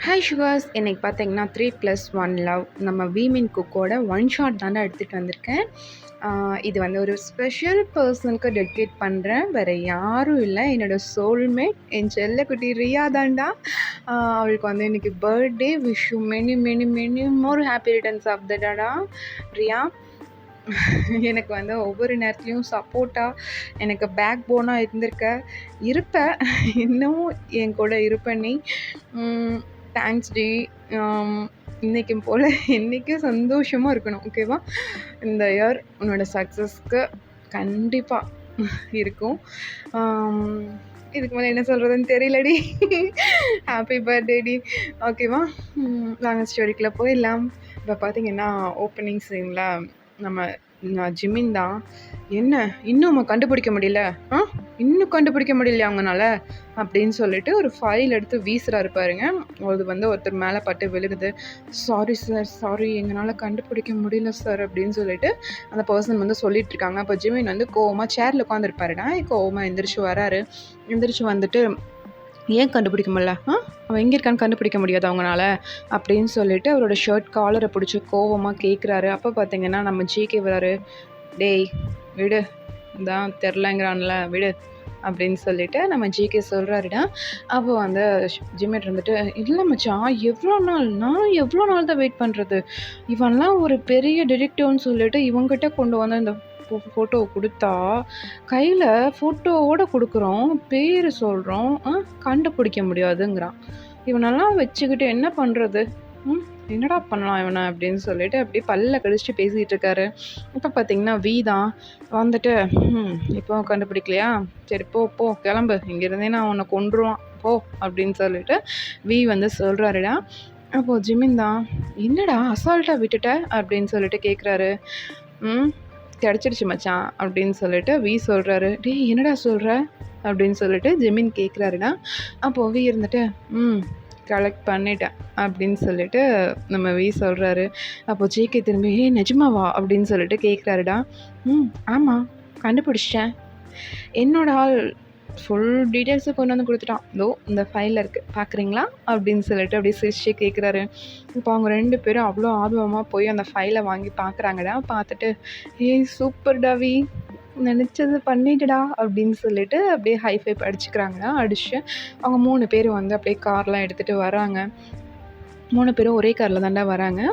Hi ஷுகர்ஸ், இன்னைக்கு பார்த்தீங்கன்னா 3+1 love நம்ம வீமென் குக்கோட ஒன் ஷாட் தானே எடுத்துகிட்டு வந்திருக்கேன். இது வந்து ஒரு ஸ்பெஷல் பர்சனுக்கு டெடிகேட் பண்ணுறேன். வேறு யாரும் இல்லை, என்னோடய சோல்மேட் என் செல்லக்குட்டி ரியா தான்டா. அவளுக்கு வந்து இன்றைக்கி birthday. Wish you many many many more happy returns of the டாடா ரியா. எனக்கு வந்து ஒவ்வொரு நேரத்துலையும் சப்போர்ட்டாக எனக்கு பேக் போனாக இருப்ப இன்னமும் என் கூட இருப்ப நீ. தேங்க்ஸ் டி. இன்றைக்கும் போல் இன்றைக்கும் சந்தோஷமாக இருக்கணும், ஓகேவா? இந்த இயர் உன்னோட சக்ஸஸ்க்கு கண்டிப்பாக இருக்கும். இதுக்கு மேலே என்ன சொல்கிறதுன்னு தெரியலடி. ஹாப்பி பர்த்டே டி, ஓகேவா? நாங்கள் ஸ்டோரிக்குள்ளே போயிடலாம். இப்போ பார்த்தீங்கன்னா ஓப்பனிங் சீனில் நம்ம ஜிமின் தான். என்ன இன்னும் நம்ம கண்டுபிடிக்க முடியல? இன்னும் கண்டுபிடிக்க முடியலையா அவங்கனால அப்படின்னு சொல்லிட்டு ஒரு ஃபைல் எடுத்து வீசுகிறாரு பாருங்க. அது வந்து ஒருத்தர் மேலே பட்டு விழுகுது. சாரி சார், சாரி, எங்களால் கண்டுபிடிக்க முடியல சார் அப்படின்னு சொல்லிட்டு அந்த பர்சன் வந்து சொல்லிட்டு இருக்காங்க. அப்போ ஜிமின் வந்து கோவமாக சேரில் உட்காந்துருப்பாருடா. கோவமாக எந்திரிச்சு வந்துட்டு ஏன் கண்டுபிடிக்க முடியல? அவன் எங்கே இருக்கான்னு கண்டுபிடிக்க முடியாது அவங்களால அப்படின்னு சொல்லிட்டு அவரோட ஷர்ட் காலரை பிடிச்சி கோவமாக கேட்குறாரு. அப்போ பார்த்தீங்கன்னா நம்ம ஜிகே வராரு. டேய் விடு, தான் தெரிலங்கிறான்ல, விடு அப்படின்னு சொல்லிட்டு நம்ம ஜிகே சொல்கிறாருடா. அப்போ வந்து ஜிமேட் இருந்துட்டு, இல்லை மச்சான், எவ்வளோ நாள் தான் வெயிட் பண்ணுறது? இவன்லாம் ஒரு பெரிய டிடெக்டிவ்னு சொல்லிட்டு இவங்ககிட்ட கொண்டு வந்து இந்த ஃபோட்டோ கொடுத்தா கையில் ஃபோட்டோவோடு கொடுக்குறோம், பேர் சொல்கிறோம், கண்டுபிடிக்க முடியாதுங்கிறான். இவனெல்லாம் வச்சுக்கிட்டு என்ன பண்ணுறது? என்னடா பண்ணலாம் இவனை அப்படின்னு சொல்லிட்டு அப்படியே பல்ல கடிச்சிட்டு பேசிகிட்டு இருக்காரு. இப்போ பார்த்தீங்கன்னா வீ தான் வந்துட்டு, இப்போ கண்டுபிடிக்கலையா, சரி போ கிளம்பு, இங்கேருந்தே நான் உன்னை கொன்றுவான் போ அப்படின்னு சொல்லிட்டு வீ வந்து சொல்கிறாருடா. அப்போது ஜிமின் தான், என்னடா அசால்ட்டாக விட்டுட்ட அப்படின்னு சொல்லிட்டு கேட்குறாரு. கிடச்சிருச்சு மச்சான் அப்படின்னு சொல்லிட்டு வீ சொல்கிறாரு. டேய் என்னடா சொல்கிற அப்படின்னு சொல்லிட்டு ஜிமின் கேட்குறாருடா. அப்போது வீ இருந்துட்டு கலெக்ட் பண்ணிட்டேன் அப்படின்னு சொல்லிட்டு நம்ம வீ சொல்கிறாரு. அப்போது ஜேகே திரும்பி நிஜமாவா அப்படின்னு சொல்லிட்டு கேட்குறாருடா. ஆமாம், கண்டுபிடிச்சிட்டேன். என்னோட ஆள் ஃபுல் டீட்டெயில்ஸை கொண்டு வந்து கொடுத்துட்டான். இதோ இந்த ஃபைலில் இருக்குது, பார்க்குறீங்களா அப்படின்னு சொல்லிட்டு அப்படியே சிரிச்சு கேட்குறாரு. இப்போ அவங்க 2 பேரும் அவ்வளோ ஆர்வமாக போய் அந்த ஃபைலை வாங்கி பார்க்குறாங்கடா. பார்த்துட்டு, ஏய் சூப்பர் டாவி, நினச்சது பண்ணிட்டுடா அப்படின்னு சொல்லிட்டு அப்படியே ஹைஃபை அடிச்சுக்கிறாங்கடா. அடிச்சு அவங்க 3 பேரும் வந்து அப்படியே கார்லாம் எடுத்துகிட்டு வராங்க. 3 பேரும் ஒரே காரில் தாண்டா வராங்க.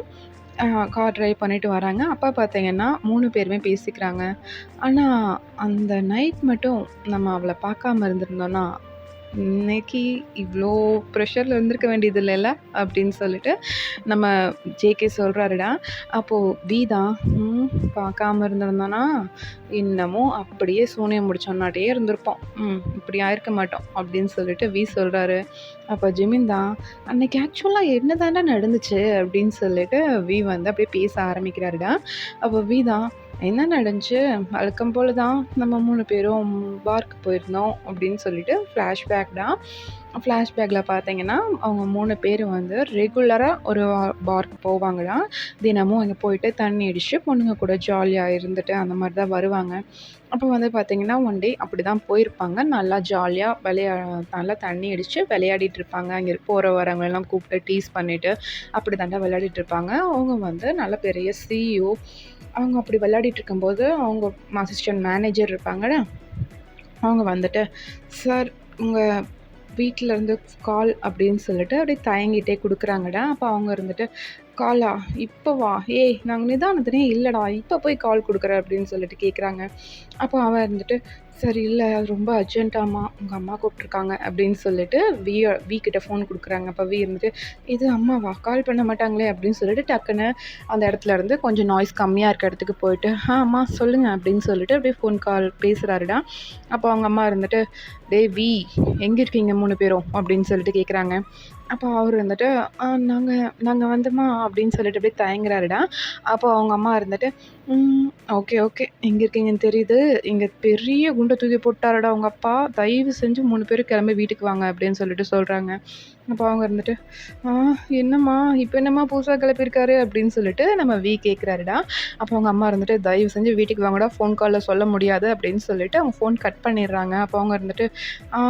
கார் ட்ரைவ் பண்ணிட்டு வராங்க. அப்போ பார்த்தீங்கன்னா 3 பேருமே பேசிக்கிறாங்க. ஆனால் அந்த நைட் மட்டும் நம்ம அவளை பார்க்காம இருந்திருந்தோன்னா இன்னைக்கு இவ்வளோ ப்ரெஷரில் இருந்திருக்க வேண்டியது இல்லைல்ல அப்படின்னு சொல்லிட்டு நம்ம ஜேகே சொல்கிறாருடா. அப்போது வீ தான், பார்க்காம இருந்திருந்தோன்னா இன்னமும் அப்படியே சூனியம் முடிச்சோன்னாட்டே இருந்திருப்போம், இப்படி ஆயிருக்க மாட்டோம் அப்படின்னு சொல்லிட்டு வீ சொல்கிறாரு. அப்போ ஜிமின் தான், அன்னைக்கு ஆக்சுவலாக என்ன தாண்டா நடந்துச்சு அப்படின்னு சொல்லிட்டு வீ வந்து அப்படியே பேச ஆரம்பிக்கிறாருடா. அப்போ வீ தான், என்ன நடந்துச்சு, வழக்கம் போல் தான் நம்ம 3 பேரும் பார்க்கு போயிருந்தோம் அப்படின்னு சொல்லிட்டு ஃப்ளாஷ்பேக்கில் பார்த்தீங்கன்னா அவங்க 3 பேரும் வந்து ரெகுலராக ஒரு பார்க்கு போவாங்கடா. தினமும் அங்கே போயிட்டு தண்ணி அடித்து பொண்ணுங்க கூட ஜாலியாக இருந்துட்டு அந்த மாதிரி தான் வருவாங்க. அப்போ வந்து பார்த்திங்கன்னா ஒன் டே அப்படி தான் போயிருப்பாங்க. நல்லா ஜாலியாக நல்லா தண்ணி அடித்து விளையாடிட்டு இருப்பாங்க. அங்கே போகிற வரவங்களெல்லாம் கூப்பிட்டு டீஸ் பண்ணிவிட்டு அப்படி தாண்டா விளையாடிட்டு இருப்பாங்க. அவங்க வந்து நல்ல பெரிய சிஇஓ. அவங்க அப்படி விளையாடிட்டு இருக்கும்போது அவங்க அசிஸ்டன்ட் மேனேஜர் இருப்பாங்கள்ல, அவங்க வந்துட்டு, சார் உங்கள் வீட்டிலேருந்து கால் அப்படின்னு சொல்லிட்டு அப்படியே தயங்கிட்டே கொடுக்குறாங்கடா. அப்போ அவங்க இருந்துட்டு, காலா இப்போ வா, ஏய் நாங்கள் நிதானத்தினே இல்லைடா, இப்போ போய் கால் கொடுக்குற அப்படின்னு சொல்லிட்டு கேட்குறாங்க. அப்போ அவன் இருந்துட்டு, சரி இல்லை அது ரொம்ப அர்ஜென்ட்டாம்மா, உங்கள் அம்மா கூப்பிட்ருக்காங்க அப்படின்னு சொல்லிட்டு வீ கிட்ட ஃபோன் கொடுக்குறாங்க. அப்போ வீ இருந்துட்டு, இது அம்மாவா, கால் பண்ண மாட்டாங்களே அப்படின்னு சொல்லிட்டு டக்குன்னு அந்த இடத்துல இருந்து கொஞ்சம் நாய்ஸ் கம்மியாக இருக்க இடத்துக்கு போயிட்டு, அம்மா சொல்லுங்கள் அப்படின்னு சொல்லிட்டு அப்படியே ஃபோன் கால் பேசுகிறாருடா. அப்போ அவங்க அம்மா இருந்துட்டு, டேய் வீ எங்கே இருக்கீங்க 3 பேரும் அப்படின்னு சொல்லிட்டு கேட்குறாங்க. அப்போ அவர் வந்துட்டு, நாங்கள் வந்தோமா அப்படின்னு சொல்லிட்டு அப்படியே தயங்குறாருடா. அப்போ அவங்க அம்மா இருந்துட்டு, ஓகே எங்கே இருக்கீங்கன்னு தெரியுது, இங்கே பெரிய குண்டை தூக்கி போட்டாருடா உங்கள் அப்பா, தயவு செஞ்சு 3 பேரும் கிளம்பி வீட்டுக்கு வாங்க அப்படின்னு சொல்லிட்டு சொல்கிறாங்க. அப்போ அவங்க இருந்துட்டு, "ஆ என்னம்மா இப்போ என்னம்மா புதுசா கிளப்பியிருக்காரு?" அப்படின்னு சொல்லிட்டு நம்ம வி கேட்குறாருடா. அப்போ அவங்க அம்மா இருந்துட்டு, "தயவு செஞ்சு வீட்டுக்கு வாங்கடா, ஃபோன் கால்ல சொல்ல முடியாது" அப்படின்னு சொல்லிட்டு அவங்க ஃபோன் கட் பண்ணிடுறாங்க. அப்போ அவங்க இருந்துட்டு, "ஆ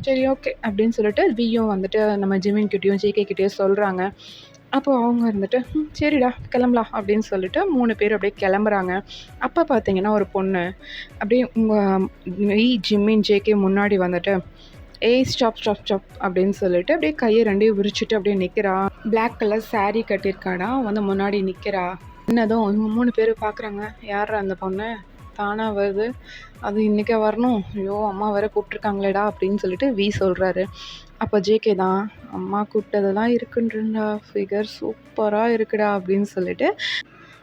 சரி ஓகே" அப்படின்னு சொல்லிட்டு வியும் வந்துட்டு நம்ம ஜிமின் கிட்டயும், ஜேகே கிட்டயும் சொல்றாங்க. அப்போ அவங்க இருந்துட்டு, சரிடா கிளம்பலாம்" அப்படின்னு சொல்லிட்டு 3 பேரும் அப்படியே கிளம்புறாங்க. அப்போ பார்த்தீங்கன்னா ஒரு பொண்ணு அப்படியே வி, ஜிமின், ஜேகே முன்னாடி வந்துட்டு, "ஏய் ஸ்டாப், ஸ்டாப், ஸ்டாப்" அப்படின்னு சொல்லிட்டு அப்படியே கையை 2யும் விரிச்சுட்டு அப்படியே நிற்கிறா. பிளாக் கலர் saree கட்டியிருக்காடா, வந்து முன்னாடி நிற்கிறா. என்னதும் இவங்க 3 பேரும் பார்க்குறாங்க. யார்ரா அந்த பொண்ணு? தானா வருது. அது இன்னைக்கா வரணும்? ஐயோ! அம்மா வேற கூப்பிட்டுருக்காங்களேடா அப்படின்னு சொல்லிட்டு வி சொல்றாரு. அப்போ ஜேகே தான், "அம்மா கூப்பிட்டதெல்லாம் இருக்குன்றா, ஃபிகர் சூப்பரா இருக்குடா" அப்படின்னு சொல்லிட்டு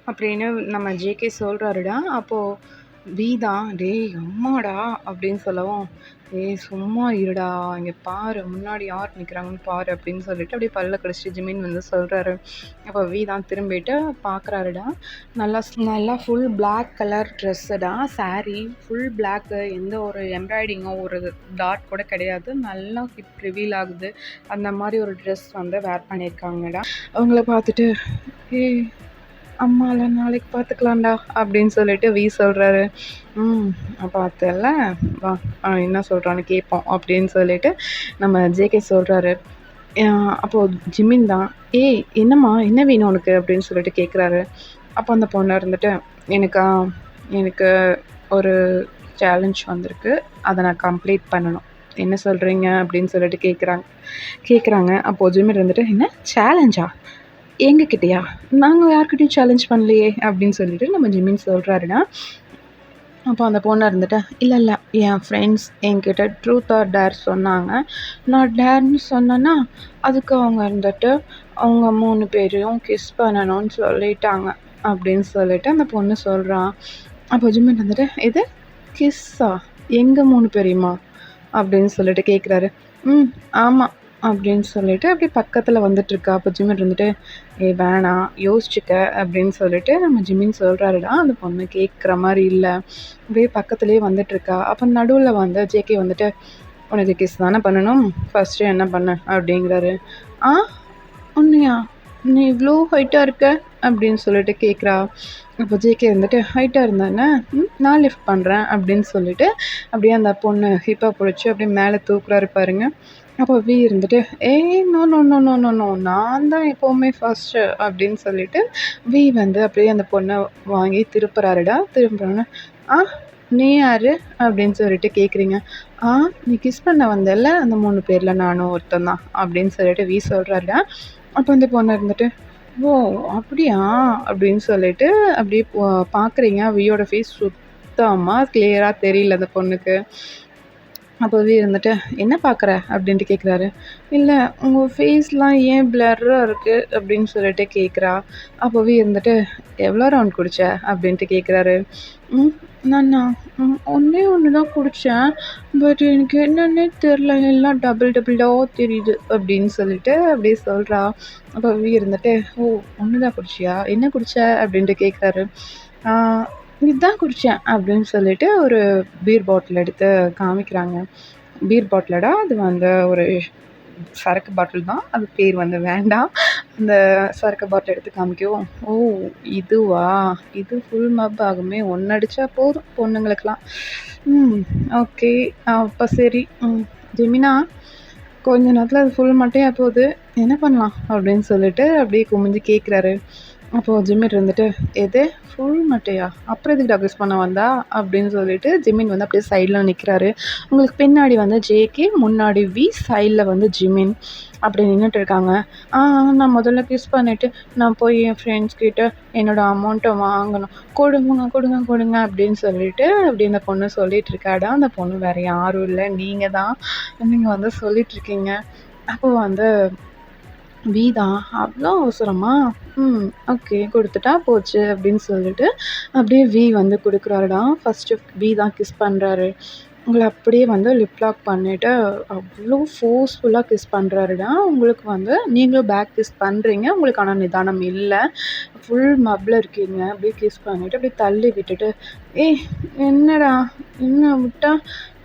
அப்படின்னு நம்ம ஜேகே சொல்றாருடா. அப்போது வி தான், "டேய் அம்மாடா" அப்படின்னு சொல்லவும், "ஏய் சும்மா இருடா, இங்கே பாரு முன்னாடி யார் நிற்கிறாங்கன்னு பாரு" அப்படின்னு சொல்லிட்டு அப்படியே பல்ல கடிச்சிட்டு ஜிமின் வந்து சொல்கிறாரு. அப்போ வி தான் திரும்பிட்டு பார்க்குறாருடா. நல்லா நல்லா ஃபுல் பிளாக் கலர் ட்ரெஸ்ஸுடா, saree ஃபுல் பிளாக்கு, எந்த ஒரு எம்ப்ராய்டிங்கோ ஒரு டாட் கூட கிடையாது. நல்லா ஹிப் ரிவீல் ஆகுது. அந்த மாதிரி ஒரு ட்ரெஸ் வந்து வேர் பண்ணியிருக்காங்கடா. அவங்கள பார்த்துட்டு, "ஏய் அம்மால நாளைக்கு பார்த்துக்கலாம்டா" அப்படின்னு சொல்லிட்டு வி சொல்கிறாரு. பார்த்தல வா, என்ன சொல்கிறான்னு கேட்போம் அப்படின்னு சொல்லிட்டு நம்ம ஜேகே சொல்கிறாரு. அப்போது ஜிமின் தான், "ஏய் என்னம்மா என்ன வேணும் உனக்கு?" அப்படின்னு சொல்லிட்டு கேட்குறாரு. அப்போ அந்த பொண்ணு இருந்துட்டு, எனக்கு ஒரு சேலஞ்ச் வந்திருக்கு, அதை நான் கம்ப்ளீட் பண்ணணும். என்ன சொல்கிறீங்க அப்படின்னு சொல்லிட்டு கேட்குறாங்க. அப்போது ஜிமின் இருந்துட்டு, "என்ன சேலஞ்சா? எங்ககிட்டயா? நாங்கள் யார்கிட்டயும் சேலஞ்ச் பண்ணலையே" அப்படின்னு சொல்லிட்டு நம்ம ஜிமின் சொல்கிறாருடா. அப்போ அந்த பொண்ணு இருந்துட்டு, "இல்லை என் ஃப்ரெண்ட்ஸ் என்கிட்ட ட்ரூத் ஆர் டேர் சொன்னாங்க. நான் டேர்னு சொன்னேன்னா அதுக்கு அவங்க இருந்துட்டு அவங்க 3 பேரையும் கிஸ் பண்ணணும்னு சொல்லிட்டாங்க" அப்படின்னு சொல்லிட்டு அந்த பொண்ணு சொல்கிறான். அப்போ ஜிமின் வந்துட்டு, "எது கிஸ்ஸா? எங்கள் 3 பேரையுமா?" அப்படின்னு சொல்லிட்டு கேட்குறாரு. ஆமாம்" அப்படின்னு சொல்லிட்டு அப்படியே பக்கத்தில் வந்துட்டுருக்கா. அப்போ ஜிமின் இருந்துட்டு, "ஏய் வேணாம் யோசிச்சுக்க" அப்படின்னு சொல்லிட்டு நம்ம ஜிமின் சொல்கிறாருடா. அந்த பொண்ணு கேட்குற மாதிரி இல்லை, அப்படியே பக்கத்துலேயே வந்துட்டுருக்கா. அப்போ நடுவில் வந்து ஜேகே வந்துட்டு, "உனக்கு கிஸ் தானே பண்ணணும், ஃபஸ்ட்டு என்ன பண்ண" அப்படிங்கிறாரு. "ஆ உன்னையா? நீ இவ்வளோ ஹைட்டாக இருக்க" அப்படின்னு சொல்லிட்டு கேட்குறா. அப்போ ஜேகே வந்துட்டு, "ஹைட்டாக இருந்தானே, நான் லிஃப்ட் பண்ணுறேன்" அப்படின்னு சொல்லிட்டு அப்படியே அந்த பொண்ணு ஹிப்பை பிடிச்சி அப்படியே மேலே தூக்குறாரு பாருங்க. அப்போ வி இருந்துட்டு, "ஏய் no no no no no no, நான் தான் எப்போவுமே ஃபஸ்ட்டு" அப்படின்னு சொல்லிட்டு வி வந்து அப்படியே அந்த பொண்ணை வாங்கி திருப்புறாருடா. திரும்புறோன்னே, "ஆ நீ யார்?" அப்படின்னு சொல்லிட்டு கேட்குறீங்க. "ஆ நீ கிஸ் பண்ண வந்தல்ல, அந்த 3 பேரில் நானும் ஒருத்தன் தான்" அப்படின்னு சொல்லிட்டு வி சொல்கிறாருடா. அப்போ அந்த பொண்ணு இருந்துட்டு, "ஓ அப்படியா?" அப்படின்னு சொல்லிட்டு அப்படியே பார்க்குறீங்க. வியோட ஃபேஸ் சுத்தமாக கிளியராக தெரியல அந்த பொண்ணுக்கு. அப்போவே இருந்துட்டு, "என்ன பார்க்குற?" அப்படின்ட்டு கேட்குறாரு. "இல்லை உங்கள் ஃபேஸ்லாம் ஏன் பிளர்ராக இருக்குது?" அப்படின்னு சொல்லிட்டு கேட்குறா. அப்போவே இருந்துட்டு, "எவ்வளோ ரவுண்ட் குடிச்ச?" அப்படின்ட்டு கேட்குறாரு. நானா ஒன்றே ஒன்று தான் குடித்தேன், பட் எனக்கு என்னன்னே தெரில, எல்லாம் டபுள் டபுளாக தெரியுது" அப்படின்னு சொல்லிட்டு அப்படியே சொல்கிறா. அப்போவே இருந்துட்டு, "ஓ 1 தான் குடிச்சியா? என்ன குடிச்ச?" அப்படின்ட்டு கேட்குறாரு. "இதுதான் குடித்தேன்" அப்படின்னு சொல்லிட்டு ஒரு பீர் பாட்டில் எடுத்து காமிக்கிறாங்க. பீர் பாட்டிலடா, அது வந்து ஒரு சரக்கு பாட்டில் தான். அது பேர் வந்து வேண்டாம். அந்த சரக்கு பாட்டில் எடுத்து காமிக்கவும், "ஓ இதுவா? இது ஃபுல் மப் ஆகுமே, 1 அடித்தா போதும் பொண்ணுங்களுக்கெல்லாம். ஓகே அப்போ சரி. ஜெமினா கொஞ்ச நேரத்தில் அது ஃபுல் மட்டையா போகுது, என்ன பண்ணலாம்?" அப்படின்னு சொல்லிட்டு அப்படியே குமிஞ்சு கேட்குறாரு. அப்போது ஜிமின் இருந்துட்டு, "எது ஃபுல் மட்டையா? அப்புறம் எதுக்குடா கிஸ் பண்ண வந்தா?" அப்படின்னு சொல்லிட்டு ஜிமின் வந்து அப்படியே சைடில் நிற்கிறாரு. உங்களுக்கு பின்னாடி வந்து ஜேகே, முன்னாடி வி, சைடில் வந்து ஜிமின் அப்படி நின்றுட்டு இருக்காங்க. நான் முதல்ல கிஸ் பண்ணிவிட்டு நான் போய் என் ஃப்ரெண்ட்ஸ் கிட்ட என்னோடய அமௌண்ட்டை வாங்கணும், கொடுங்க கொடுங்க கொடுங்க அப்படின்னு சொல்லிட்டு அப்படி அந்த பொண்ணு சொல்லிட்டு இருக்காடா. அந்த பொண்ணு வேறு யாரும் இல்லை, நீங்கள் தான். நீங்கள் வந்து சொல்லிகிட்ருக்கீங்க. அப்போ வந்து வி தான், "அவ்வளோ அவசரமா? ஓகே கொடுத்துட்டா போச்சு" அப்படின்னு சொல்லிட்டு அப்படியே வி வந்து கொடுக்குறாருடா. ஃபஸ்ட்டு வி தான் கிஸ் பண்ணுறாரு. உங்களை அப்படியே வந்து லிப் லாக் பண்ணிவிட்டு அவ்வளோ ஃபோர்ஸ்ஃபுல்லாக கிஸ் பண்ணுறாருடா. உங்களுக்கு வந்து நீங்களும் பேக் கிஸ் பண்ணுறீங்க, உங்களுக்கு ஆனால் நிதானம் இல்லை, ஃபுல் மப்பில் இருக்கீங்க. அப்படியே கிஸ் பண்ணிவிட்டு அப்படியே தள்ளி விட்டுட்டு, "ஏய் என்னடா என்ன விட்டா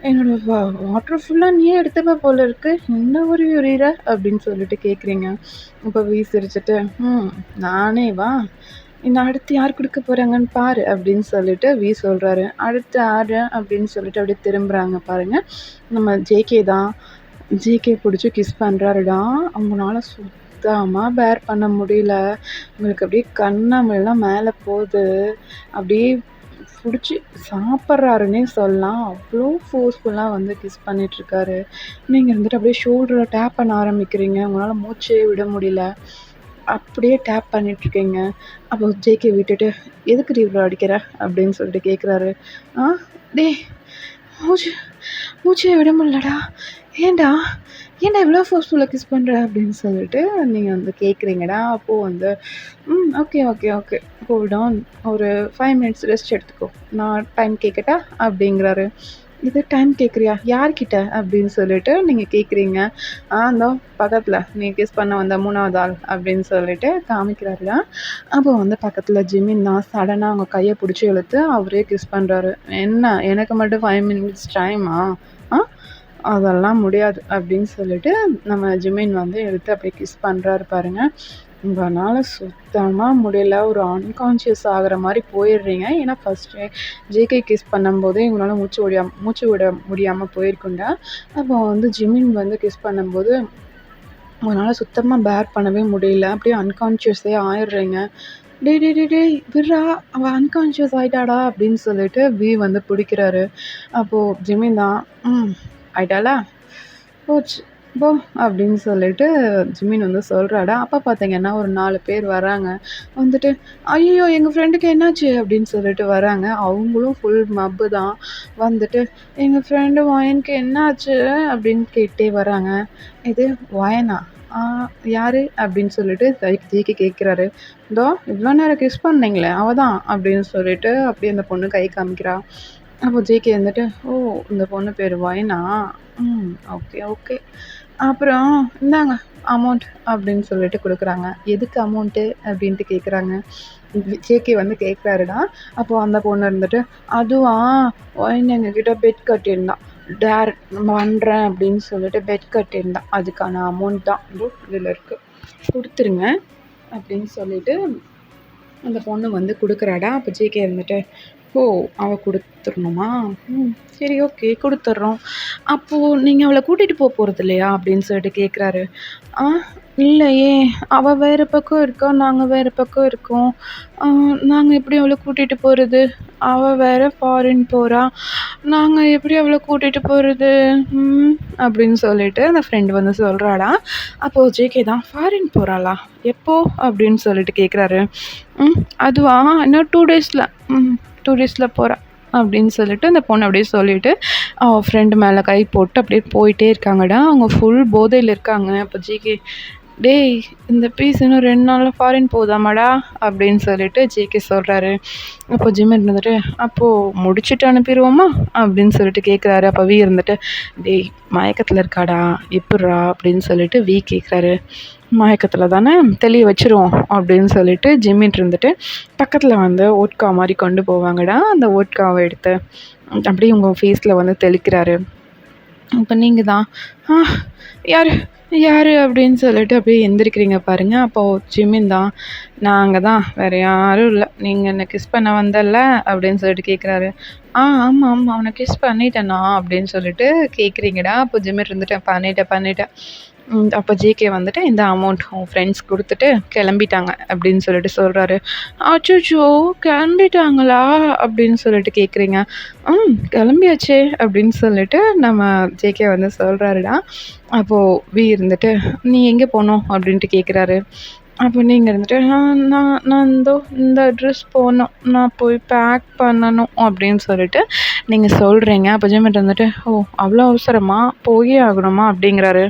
என்னோட வாட்டர் ஃபுல்லாக நீயே எடுத்துப்ப போல இருக்கு. என்ன ஒரு யுரியிற அப்படின்னு சொல்லிட்டு கேட்குறீங்க. அப்போ வி சிரிச்சுட்டு, நானே வா! இன்னும் அடுத்து யார் குடுக்க போறாங்கன்னு பாரு அப்படின்னு சொல்லிட்டு வி சொல்றாரு. அடுத்து யாரு அப்படின்னு சொல்லிட்டு அப்படியே திரும்புறாங்க பாருங்க. நம்ம ஜேகே தான். ஜேகே பிடிச்சி கிஸ் பண்ணுறாருடா. அவங்களால சுத்தமா பேர் பண்ண முடியல. உங்களுக்கு அப்படியே கண்ணமெல்லாம் மேலே போகுது. அப்படியே புடிச்சு சாப்பிட்றாருன்னே சொல்லலாம். அவ்வளோ ஃபோர்ஸ்ஃபுல்லாக வந்து கிஸ் பண்ணிட்டுருக்காரு. நீங்க இருந்துட்டு அப்படியே ஷோல்டர டேப் பண்ண ஆரம்பிக்கிறீங்க. உங்களால மூச்சே விட முடியல. அப்படியே டேப் பண்ணிட்டுருக்கீங்க. அப்போ ஜேகே விட்டுட்டு, "எதுக்குடி இவ்வளோ அடிக்கிற?" அப்படின்னு சொல்லிட்டு கேட்குறாரு. "ஆ டேய் மூச்சு மூச்சே விட முடியலடா. ஏன்டா ஏன்டா இவ்வளோ ஃபோர்ஸ்ஃபுல்லாக கிஸ் பண்ணுற?" அப்படின்னு சொல்லிட்டு நீங்கள் வந்து கேட்குறீங்கடா. அப்போது வந்து okay okay okay cool down. ஒரு 5 மினிட்ஸ் ரெஸ்ட் எடுத்துக்கோ. நான் டைம் கேட்கட்டா அப்படிங்கிறாரு. இது டைம் கேட்குறியா யார்கிட்ட அப்படின்னு சொல்லிட்டு நீங்கள் கேட்குறீங்க. இந்தோ பக்கத்தில் நீ கிஸ் பண்ண வந்த 3வது ஆள் அப்படின்னு சொல்லிட்டு காமிக்கிறாருடா. அப்போ வந்து பக்கத்தில் ஜிமின் தான் சடனாக அவங்க கையை பிடிச்சி இழுத்து அவரே கிஸ் பண்ணுறாரு. என்ன எனக்கு மட்டும் 5 மினிட்ஸ் டைமா? ஆ அதெல்லாம் முடியாது அப்படின்னு சொல்லிட்டு நம்ம ஜிமின் வந்து எடுத்து அப்படியே கிஸ் பண்ணுறாரு பாருங்க. உங்களால் சுத்தமாக முடியல. ஒரு அன்கான்ஷியஸ் ஆகிற மாதிரி போயிடுறீங்க. ஏன்னா ஃபஸ்ட்டு ஜேகே கிஸ் பண்ணும்போதே உங்களால் மூச்சு விட முடியாமல் போயிருக்குண்டா. அப்போ வந்து ஜிமின் வந்து கிஸ் பண்ணும்போது உங்களால் சுத்தமாக பேர் பண்ணவே முடியல. அப்படியே அன்கான்ஷியஸே ஆயிடுறீங்க. டேய் டேய் டேய் டேய் விட்றா, அவள் அன்கான்ஷியஸ் ஆயிட்டாடா அப்படின்னு சொல்லிட்டு வி வந்து பிடிக்கிறாரு. அப்போது ஜிமின் தான் ஆயிட்டாளா போச்சு போ அப்படின்னு சொல்லிட்டு ஜிமின் வந்து சொல்கிறாடா. அப்போ பார்த்தீங்கன்னா ஒரு 4 பேர் வராங்க. வந்துட்டு ஐயோ எங்கள் ஃப்ரெண்டுக்கு என்னாச்சு அப்படின்னு சொல்லிட்டு வராங்க. அவங்களும் ஃபுல் மப்பு தான். வந்துட்டு எங்கள் ஃப்ரெண்டு வயனுக்கு என்னாச்சு அப்படின்னு கேட்டே வராங்க. இது வயனா? யார் அப்படின்னு சொல்லிட்டு ஜேகே கேட்குறாரு. இதோ இவ்வளோ நேரம் கிஸ் பண்ணீங்களே அவள் தான் அப்படின்னு சொல்லிட்டு அப்படியே அந்த பொண்ணு கை காமிக்கிறா. அப்போ ஜேகே வந்துட்டு இந்த பொண்ணு பேர் வயனா? Okay okay. அப்புறம் இந்தாங்க அமௌண்ட் அப்படின்னு சொல்லிட்டு கொடுக்குறாங்க. எதுக்கு அமௌண்ட்டு அப்படின்ட்டு கேட்குறாங்க. ஜேகே வந்து கேட்குறாருடா. அப்போது அந்த பொண்ணு இருந்துட்டு அதுவா ஒயின் எங்ககிட்ட பெட் கட்டியிருந்தான். டேர் பண்ணுறேன் அப்படின்னு சொல்லிட்டு பெட் கட்டியிருந்தான். அதுக்கான அமௌண்ட் தான் இதில் இருக்குது, கொடுத்துருங்க அப்படின்னு சொல்லிட்டு அந்த பொண்ணு வந்து கொடுக்குறாடா. அப்போ ஜேகே இருந்துட்டு அவள் கொடுத்துடணுமா? சரி ஓகே கொடுத்துட்றோம். அப்போது நீங்கள் அவளை கூட்டிகிட்டு போகிறது இல்லையா அப்படின்னு சொல்லிட்டு கேட்குறாரு. இல்லையே, அவள் வேறு பக்கம் இருக்கா, நாங்கள் வேறு பக்கம் இருக்கோம். நாங்கள் எப்படி அவளை கூட்டிகிட்டு போகிறது? அவள் வேறு ஃபாரின் போகிறா, நாங்கள் எப்படி அவளை கூட்டிகிட்டு போகிறது அப்படின்னு சொல்லிட்டு அந்த ஃப்ரெண்டு வந்து சொல்கிறாடா. அப்போது ஜேகே தான் ஃபாரின் போகிறாளா எப்போ அப்படின்னு சொல்லிட்டு கேட்குறாரு. அதுவா இன்னும் 2 டேஸில் 2 டேஸில் போகிறா அப்படின்னு சொல்லிட்டு அந்த பொண்ணு அப்படியே சொல்லிவிட்டு அவள் ஃப்ரெண்டு மேலே கை போட்டு அப்படியே போயிட்டே இருக்காங்கடா. அவங்க ஃபுல் போதையில் இருக்காங்க. அப்போ ஜேகே டேய் இந்த பீஸ் இன்னும் 2 நாளில் ஃபாரின் போகுதாமாடா அப்படின்னு சொல்லிட்டு ஜேகே சொல்கிறாரு. அப்போ ஜிமின் இருந்துட்டு அப்போது முடிச்சுட்டு அனுப்பிடுவோமா அப்படின்னு சொல்லிட்டு கேட்குறாரு. அப்போ வி இருந்துட்டு டேய் மயக்கத்தில் இருக்காடா எப்புட்றா அப்படின்னு சொல்லிட்டு வி கேட்குறாரு. மயக்கத்தில் தானே தெளிய வச்சிருவோம் அப்படின்னு சொல்லிட்டு ஜிமின் இருந்துட்டு பக்கத்தில் வந்து ஓட்கா மாதிரி கொண்டு போவாங்கடா. அந்த ஓட்காவை எடுத்து அப்படியே உங்கள் ஃபேஸில் வந்து தெளிக்கிறாரு. இப்போ நீங்கள் தான் யார் யார் அப்படின்னு சொல்லிட்டு அப்படியே எந்திரிக்கிறீங்க பாருங்கள். அப்போது ஜிமின் தான் நாங்கள் தான் வேறு யாரும் இல்லை, நீங்கள் என்னை கிஸ் பண்ண வந்தல்ல அப்படின்னு சொல்லிட்டு கேட்குறாரு. ஆமாம் ஆமாம் அவனை கிஸ் பண்ணிட்டேண்ணா அப்படின்னு சொல்லிட்டு கேட்குறீங்கடா. அப்போ ஜிமின் இருந்துட்டு பண்ணிட்டேன். அப்போ ஜேகே வந்துட்டு இந்த அமௌண்ட் உன் ஃப்ரெண்ட்ஸ் கொடுத்துட்டு கிளம்பிட்டாங்க அப்படின்னு சொல்லிட்டு சொல்கிறாரு. அச்சோ கிளம்பிட்டாங்களா அப்படின்னு சொல்லிட்டு கேட்குறீங்க. கிளம்பியாச்சே அப்படின்னு சொல்லிட்டு நம்ம ஜேகே வந்து சொல்கிறாருடா. அப்போது வி இருந்துட்டு நீ எங்கே போகணும் அப்படின்ட்டு கேட்குறாரு. அப்போ நீங்கள் இருந்துட்டு நான் இந்த அட்ரஸ் போகணும், நான் போய் பேக் பண்ணணும் அப்படின்னு சொல்லிட்டு நீங்கள் சொல்கிறீங்க. அப்போ ஜிமின் வந்துட்டு அவ்வளோ அவசரமா போயே ஆகணுமா அப்படிங்கிறாரு.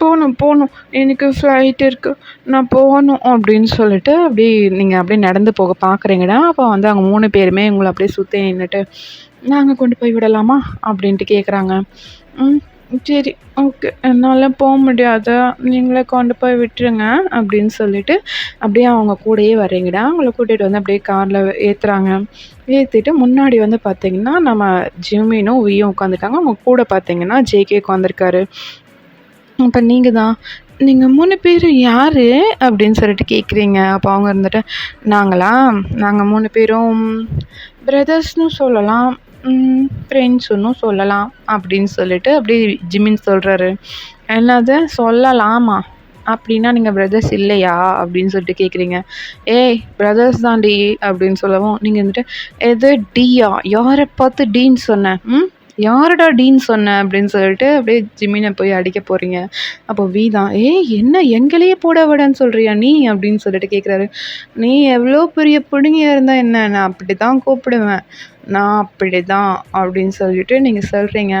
போகணும் எனக்கு ஃப்ளைட் இருக்குது, நான் போகணும் அப்படின்னு சொல்லிட்டு அப்படி நீங்கள் அப்படியே நடந்து போக பார்க்குறீங்கடா. அப்போ வந்து அவங்க 3 பேருமே உங்களை அப்படியே சுற்றி நின்றுட்டு நாங்கள் கொண்டு போய் விடலாமா அப்படின்ட்டு கேட்குறாங்க. சரி, ஓகே. என்னால முடியாது. நீங்களே கொண்டு போய் விட்டுருங்க அப்படின்னு சொல்லிட்டு, அப்படியே அவங்க கூடயே வரீங்கடா. அவங்கள கூட்டிட்டு வந்து அப்படியே கார்ல ஏத்துறாங்க. ஏத்திட்டு முன்னாடி வந்து பார்த்தீங்கன்னா, நம்ம ஜிமினும், வியும் உட்காந்துருக்காங்க. அவங்க கூட பார்த்தீங்கன்னா, ஜேகே உட்காந்துருக்காரு. அப்ப நீங்க தான், "நீங்க 3 பேரு யாரு?" அப்படின்னு சொல்லிட்டு கேட்குறீங்க. அப்ப அவங்க இருந்துட்டு, "நாங்களா? நாங்க 3 பேரும் பிரதர்ஸ்ன்னு சொல்லலாம். ஃப்ரெண்ட்ஸுன்னும் சொல்லலாம்." அப்படின்னு சொல்லிட்டு அப்படியே ஜிமின் சொல்றாரு. "என்னது சொல்லலாமா? அப்படின்னா நீங்க பிரதர்ஸ் இல்லையா?" அப்படின்னு சொல்லிட்டு கேட்குறீங்க. "ஏய் பிரதர்ஸ் தான்டி" அப்படின்னு சொல்லவும், நீங்க வந்துட்டு, "எது டீயா? யார பார்த்து டீன்னு சொன்ன? யாருடா டீன்னு சொன்ன?" அப்படின்னு சொல்லிட்டு அப்படியே ஜிமின போய் அடிக்க போறீங்க. அப்போ வி தான், "ஏய் என்ன எங்களையே போட விடன்னு சொல்றியா நீ?" அப்படின்னு சொல்லிட்டு கேட்குறாரு. "நீ எவ்வளோ பெரிய புடுங்கியா இருந்தா என்ன? நான் அப்படிதான் கூப்பிடுவேன். நான் அப்படிதான்." அப்படின்னு சொல்லிட்டு நீங்க சொல்றீங்க.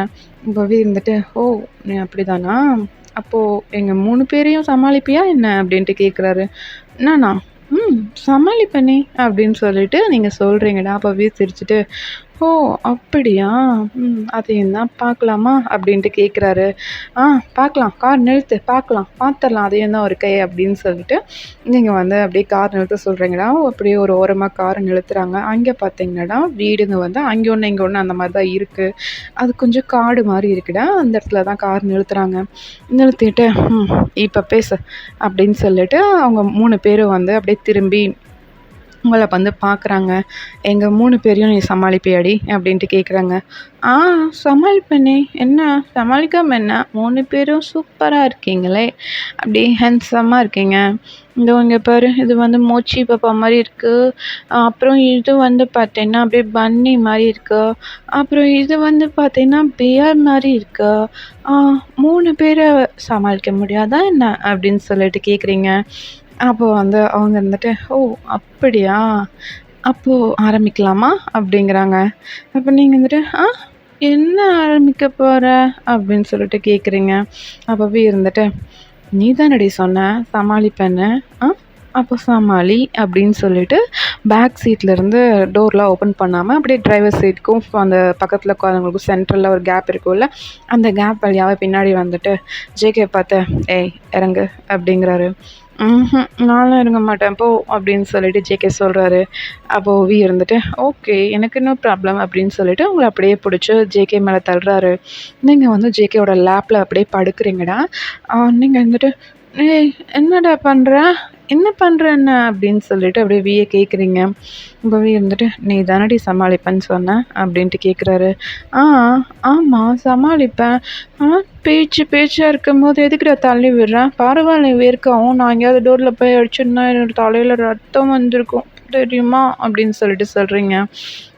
இப்போ வி இருந்துட்டு, "ஓ! நீ அப்படிதானா? அப்போ எங்க 3 பேரையும் சமாளிப்பியா என்ன?" அப்படின்ட்டு கேட்குறாரு. நானா? சமாளிப்பேனே அப்படின்னு சொல்லிட்டு நீங்க சொல்றீங்கடா. அப்ப வி சிரிச்சுட்டு, "ஓ! அப்படியா? அதையும் தான் பார்க்கலாமா?" அப்படின்ட்டு கேட்குறாரு. "ஆ பார்க்கலாம். கார் நிறுத்து பார்க்கலாம். பார்த்துரலாம் அதையும் தான் ஒரு கை" அப்படின்னு சொல்லிட்டு நீங்க வந்து அப்படியே கார் நிறுத்த சொல்றீங்கடா. அப்படியே ஒரு ஓரமா கார நிறுத்துறாங்க. அங்கே பார்த்தீங்கன்னாடா, வீடுங்க வந்து அங்கே ஒண்ணு, இங்கே ஒண்ணு அந்த மாரி தான் இருக்கு. அது கொஞ்சம் காடு மாரி இருக்குடா. அந்த இடத்துல தான் கார் நிறுத்துறாங்க. நிறுத்திட்டு, இப்ப பேசு" அப்படின்னு சொல்லிட்டு அவங்க 3 பேரும் வந்து அப்படியே திரும்பி உங்கள வந்து பார்க்குறாங்க. "எங்க 3 பேரையும் நீ சமாளிப்பியாடி?" அப்படின்ட்டு கேட்குறாங்க. "ஆ சமாளிப்பேனே! என்ன சமாளிக்காம என்ன? 3 பேரும் சூப்பரா இருக்கீங்களே! அப்படியே ஹேண்ட்ஸமா இருக்கீங்க. இதோ இங்க பாரு, இது வந்து மோச்சி பாப்பா மாரி இருக்கு. அப்புறம் இது வந்து பார்த்தீங்கன்னா, அப்படியே பன்னி மாரி இருக்கு. அப்புறம் இது வந்து பார்த்தீங்கன்னா, பியர் மாரி இருக்கு. ஆ 3 பேர சமாளிக்க முடியாதா என்ன?" அப்படின்னு சொல்லிட்டு கேட்குறீங்க. அப்போ வந்து அவங்க இருந்துட்டு, "ஓ! அப்படியா? அப்போ ஆரம்பிக்கலாமா?" அப்படிங்கிறாங்க. அப்ப நீங்க வந்துட்டு, என்ன ஆரம்பிக்க போற?" அப்படின்னு சொல்லிட்டு கேட்குறீங்க. அப்ப வி இருந்துட்டு, "நீ தானடி சொன்ன சமாளிப்பேன்னு. ஆ அப்போ சமாளி" அப்படின்னு சொல்லிட்டு பேக் சீட்லேருந்து டோர்லாம் ஓப்பன் பண்ணாம, அப்படியே டிரைவர் சீட்டுக்கும் அந்த பக்கத்துல உட்கார்ந்தவங்களுக்கும் சென்ட்ரல்ல ஒரு கேப் இருக்கும்ல, அந்த கேப் வழியாவே பின்னாடி வந்துட்டு ஜேகே பார்த்து, "ஏய் இறங்கு" அப்படிங்கிறாரு. நான்லாம் இறங்க மாட்டேன் போ" அப்படின்னு சொல்லிட்டு ஜேகே சொல்றாரு. அப்போ வி இருந்துட்டு, "ஓகே எனக்கு நோ ப்ராப்ளம்" அப்படின்னு சொல்லிட்டு உங்கள அப்படியே புடிச்சு ஜேகே மேல தள்ளுறாரு. நீங்க வந்து ஜேகேவோட லேப்ல அப்படியே படுக்குறீங்கடா. நீங்க வந்துட்டு, "ஏய் என்னடா பண்ற? என்ன பண்ற என்ன?" அப்படின்னு சொல்லிட்டு அப்படியே விய கேட்குறீங்க. அப்ப வி இருந்துட்டு, "நீ தானடி சமாளிப்பேன்னு சொன்ன" அப்படின்ட்டு கேட்குறாரு. "ஆ ஆமா சமாளிப்பேன். ஆ பேச்சா இருக்கும்போது எதுக்குடா தள்ளி விடுற? பரவாயில்ல வேர்க்கவும் நான் எங்கேயாவது டோர்ல போய் அடிச்சிருந்தா என்னோட தலையில ரத்தம் வந்திருக்கும் தெரியுமா?" அப்படின்னு சொல்லிட்டு சொல்றீங்க.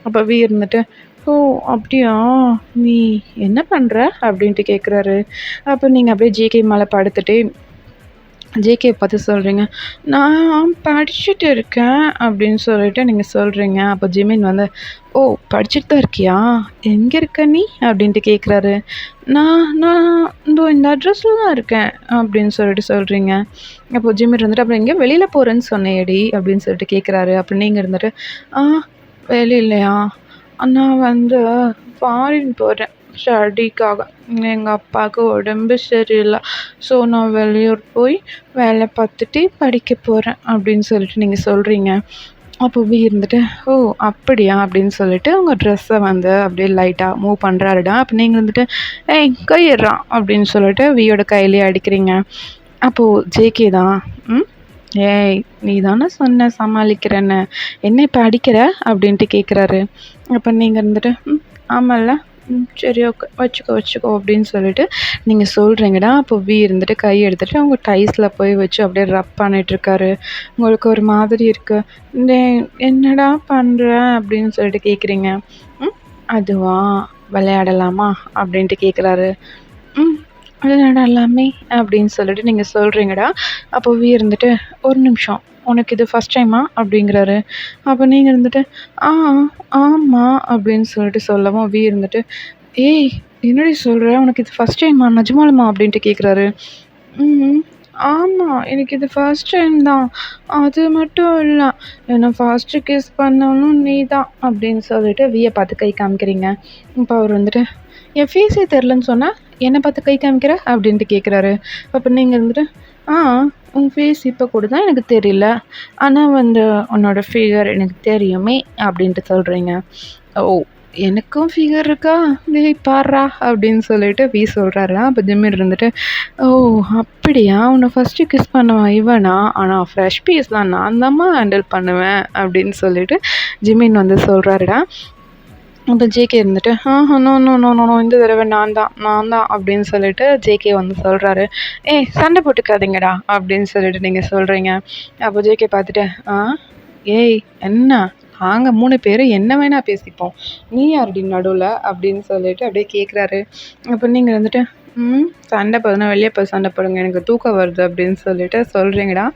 அப்ப வி இருந்துட்டு, "ஓ! அப்படியா? நீ என்ன பண்ற?" அப்படின்ட்டு கேட்குறாரு. அப்ப நீங்க அப்படியே ஜேகே மேல படுத்துட்டு ஜேகே பார்த்து சொல்றீங்க. "நான் படிச்சுட்டு இருக்கேன்" அப்படின்னு சொல்லிட்டு நீங்க சொல்றீங்க. அப்ப ஜிமின் வந்து, "ஓ! படிச்சுட்டு தான் இருக்கியா? எங்க இருக்க நீ?" அப்படின்ட்டு கேட்குறாரு. "நான் நான் இதோ இந்த அட்ரஸ்ல தான் இருக்கேன்" அப்படின்னு சொல்லிட்டு சொல்றீங்க. அப்போ ஜிமின் இருந்துட்டு, "அப்புறம் எங்கேயோ வெளியில போறேன்னு சொன்னியேடி" அப்படின்னு சொல்லிட்டு கேட்குறாரு. அப்ப நீங்க இருந்துட்டு, "ஆ வெளியிலயா? நான் வந்து ஃபாரின் போறேன் ஸ்டடிக்காக. எங்க அப்பாவுக்கு உடம்பு சரியில்ல. ஸோ நான் வெளியூர் போய் வேலை பார்த்துட்டு படிக்க போறேன்" அப்படின்னு சொல்லிட்டு நீங்க சொல்றீங்க. அப்போ வி இருந்துட்டு, "ஓ! அப்படியா?" அப்படின்னு சொல்லிட்டு உங்க ட்ரெஸ்ஸ வந்து அப்படியே லைட்டா மூவ் பண்றாருடா. அப்ப நீங்க வந்துட்டு, "ஏய் கை எட்றா" அப்படின்னு சொல்லிட்டு வியோட கையிலயே அடிக்கிறீங்க. அப்போ ஜேகே தான், "ம் ஏய் நீ தானே சொன்ன சமாளிக்கிறேன்னு. என்ன இப்ப அடிக்கிற?" அப்படின்ட்டு கேட்குறாரு. அப்ப நீங்க இருந்துட்டு, ஆமால்ல. சரி ஓகே. வச்சுக்கோ" அப்படின்னு சொல்லிட்டு நீங்க சொல்றீங்கடா. அப்போ வி இருந்துட்டு கை எடுத்துட்டு உங்க டைஸ்ல போய் வச்சு அப்படியே ரப் பண்ணிட்டுருக்காரு. உங்களுக்கு ஒரு மாதிரி இருக்கு. "டேய் என்னடா பண்ற?" அப்படின்னு சொல்லிட்டு கேட்குறீங்க. ம். "அதுவா விளையாடலாமா?" அப்படின்ட்டு கேட்குறாரு. ம். "விளையாடலாமே" அப்படின்னு சொல்லிட்டு நீங்க சொல்றீங்கடா. அப்போ வி இருந்துட்டு, "ஒரு நிமிஷம். உனக்கு இது ஃபர்ஸ்ட் டைமா?" அப்படிங்கிறாரு. அப்ப நீங்க இருந்துட்டு, "ஆ, ஆமா" அப்படின்னு சொல்லிட்டு சொல்லவும், வி இருந்துட்டு, "ஏய் என்னடி சொல்ற? உனக்கு இது ஃபர்ஸ்ட் டைமா? நிஜமாலுமா?" அப்படின்ட்டு கேட்குறாரு. ம். "ஆமா. எனக்கு இது ஃபர்ஸ்ட் டைம் தான். அது மட்டும் இல்ல. என்ன ஃபர்ஸ்ட்டு கிஸ் பண்ணவளும் நீ தான்" அப்படின்னு சொல்லிட்டு விய பார்த்து கை காமிக்கிறீங்க. இப்ப அவரு வந்துட்டு, "என் ஃபேஸே தெரிலன்னு சொன்ன. என்ன பார்த்து கை காமிக்கிற?" அப்படின்ட்டு கேட்குறாரு. அப்ப நீங்க வந்துட்டு, "ஆ உன் ஃபேஸ் இப்ப கூட தான் எனக்கு தெரியல. ஆனா வந்து உன்னோட ஃபிகர் எனக்கு தெரியுமே" அப்படின்ட்டு சொல்றீங்க. "ஓ! எனக்கும் ஃபிகர் இருக்கா? டேய் பார்றா" அப்படின்னு சொல்லிட்டு சொல்றாராம். அப்ப ஜிம்மி இருந்துட்டு, "ஓ! அப்படியா? உன்ன ஃபர்ஸ்ட்டு கிஸ் பண்ணவன் இவனா? ஆனா ஃப்ரெஷ் பீஸ்லாம் நான் தாம்மா ஹேண்டில் பண்ணுவேன்" அப்படின்னு சொல்லிட்டு ஜிமின் வந்து சொல்றாருடா. அப்ப ஜேகே இருந்துட்டு, no, no, no, no, no இந்த தடவ நான் தான் அப்படின்னு சொல்லிட்டு ஜேகே வந்து சொல்றாரு. "ஏய் சண்டை போட்டுக்காதீங்கடா" அப்படின்னு சொல்லிட்டு நீங்க சொல்றீங்க. அப்போ ஜேகே பார்த்துட்டு, "ஆ ஏய் என்ன? நாங்க 3 பேரும் என்ன வேணா பேசிப்போம். நீ யாருடி நடுவுல?" அப்படின்னு சொல்லிட்டு அப்படியே கேட்குறாரு. அப்போ நீங்க வந்துட்டு, சண்டை போடுறதுனா வெளியே போய் சண்டை போடுங்க. எனக்கு தூக்கம் வருது" அப்படின்னு சொல்லிட்டு சொல்றீங்கடா.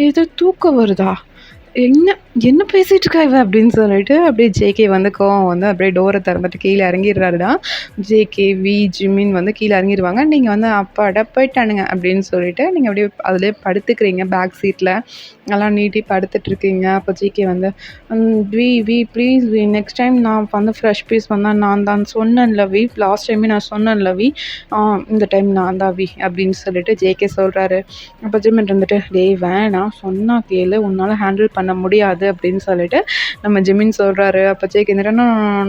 "எது தூக்கம் வருதா? என்ன என்ன பேசிட்டு இருக்கா இவ?" அப்படின்னு சொல்லிட்டு அப்படியே ஜேகே வந்து கோவம் வந்து அப்படியே டோரை திறந்துட்டு கீழே இறங்கிடுறாருடா. ஜேகே, ஜிமின் வந்து கீழே இறங்கிடுவாங்க. நீங்கள் வந்து அப்பாடா போயிட்டானுங்க அப்படின்னு சொல்லிட்டு நீங்கள் அப்படியே அதிலே படுத்துக்கிறீங்க பேக் சீட்டில். நல்லா நீட்டி படுத்துட்ருக்கீங்க. அப்போ ஜேகே வந்து, ப்ளீஸ் நெக்ஸ்ட் டைம் நான் வந்து ஃப்ரெஷ் பீஸ் வந்தால் நான் தான் சொன்னேன்ல லாஸ்ட் டைமே நான் சொன்னேன்ல இந்த டைம் நான் தான் அப்படின்னு சொல்லிட்டு ஜேகே சொல்கிறாரு. அப்போ ஜிமின் இருந்துட்டு, "டேய் வேணாம் சொன்னா கேளு, உன்னால் ஹேண்டில் பண்ண முடியாது" அப்படின்னு சொல்லிட்டு நம்ம ஜிமின் சொல்கிறாரு. அப்போ ஜேகே இருந்துட்டு,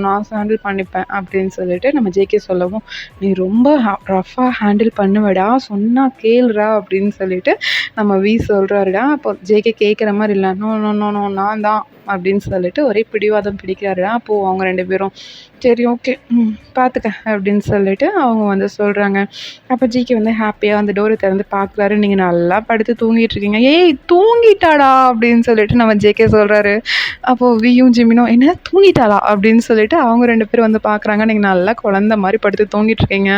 நான் ஹேண்டில் பண்ணிப்பேன்" அப்படின்னு சொல்லிட்டு நம்ம ஜேகே சொல்லவும், "நீ ரொம்ப ரஃப்பாக ஹேண்டில் பண்ணுவடா, சொன்னா கேளுடா" அப்படின்னு சொல்லிட்டு நம்ம சொல்கிறாருடா. அப்போ ஜேகே கேட்குற மாதிரி இல்லை, "நோ நோ நோ நோ நான் தான்" அப்படின்னு சொல்லிட்டு ஒரே பிடிவாதம் பிடிக்கிறாருடா. அப்போது அவங்க 2 பேரும், "சரி ஓகே பார்த்துக்க" அப்படின்னு சொல்லிட்டு அவங்க வந்து சொல்கிறாங்க. அப்போ ஜிகே வந்து ஹாப்பியாக அந்த டோரை திறந்து பார்க்குறாரு. நீங்கள் நல்லா படுத்து தூங்கிட்டு இருக்கீங்க. "ஏய் தூங்கிட்டாடா" அப்படின்னு சொல்லிட்டு நம்ம ஜேகே சொல்கிறாரு. அப்போது ஜிமினும், "என்ன தூங்கிட்டாளா?" அப்படின்னு சொல்லிட்டு அவங்க 2 பேரும் வந்து பார்க்குறாங்க. நீங்கள் நல்லா குழந்த மாதிரி படுத்து தூங்கிட்டு இருக்கீங்க.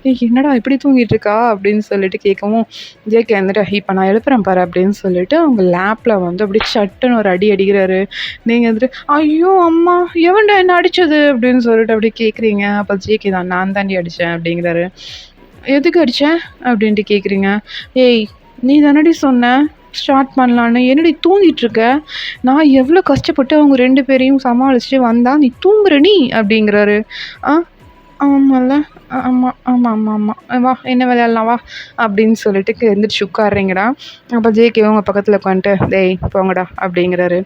"ஏய் என்னடா இப்படி தூங்கிட்டு இருக்கா?" அப்படின்னு சொல்லிட்டு கேட்கவும், ஜேகே வந்துட்டு, "இப்போ நான் எழுப்புறேன் பாரு" அப்படின்னு சொல்லிட்டு அவங்க லேப்பில் வந்து அப்படியே சட்டுன்னு ஒரு அடி அடிக்கிறாரு. நீங்கள் வந்துட்டு, "ஐயோ அம்மா எவன்டா என்ன அடித்தது?" அப்படின்னு சொல்லிட்டு அப்படியே கேட்குறீங்க. அப்போ ஜேகே தான், "நான் தாண்டி அடித்தேன்" அப்படிங்கிறாரு. "எதுக்கு அடிச்ச?" அப்படின்ட்டு கேட்குறீங்க. "ஏய் நீ தானடி சொன்ன ஸ்டார்ட் பண்ணலான்னு, என்னடி தூங்கிட்டுருக்க? நான் எவ்வளோ கஷ்டப்பட்டு அவங்க 2 பேரையும் சமாளிச்சுட்டு வந்தா, நீ தூங்குற நீ" அப்படிங்கிறாரு. "ஆ ஆமால்ல, ஆமாம் ஆமாம் ஆமாம் ஆமாம் வா என்ன விளையாடலாம் வா" அப்படின்னு சொல்லிட்டு எந்திரிச்சு உட்கார்றீங்கடா. அப்போ ஜேகே உங்கள் பக்கத்தில் உட்காந்துட்டு, "டேய் போங்கடா" அப்படிங்கிறாரு.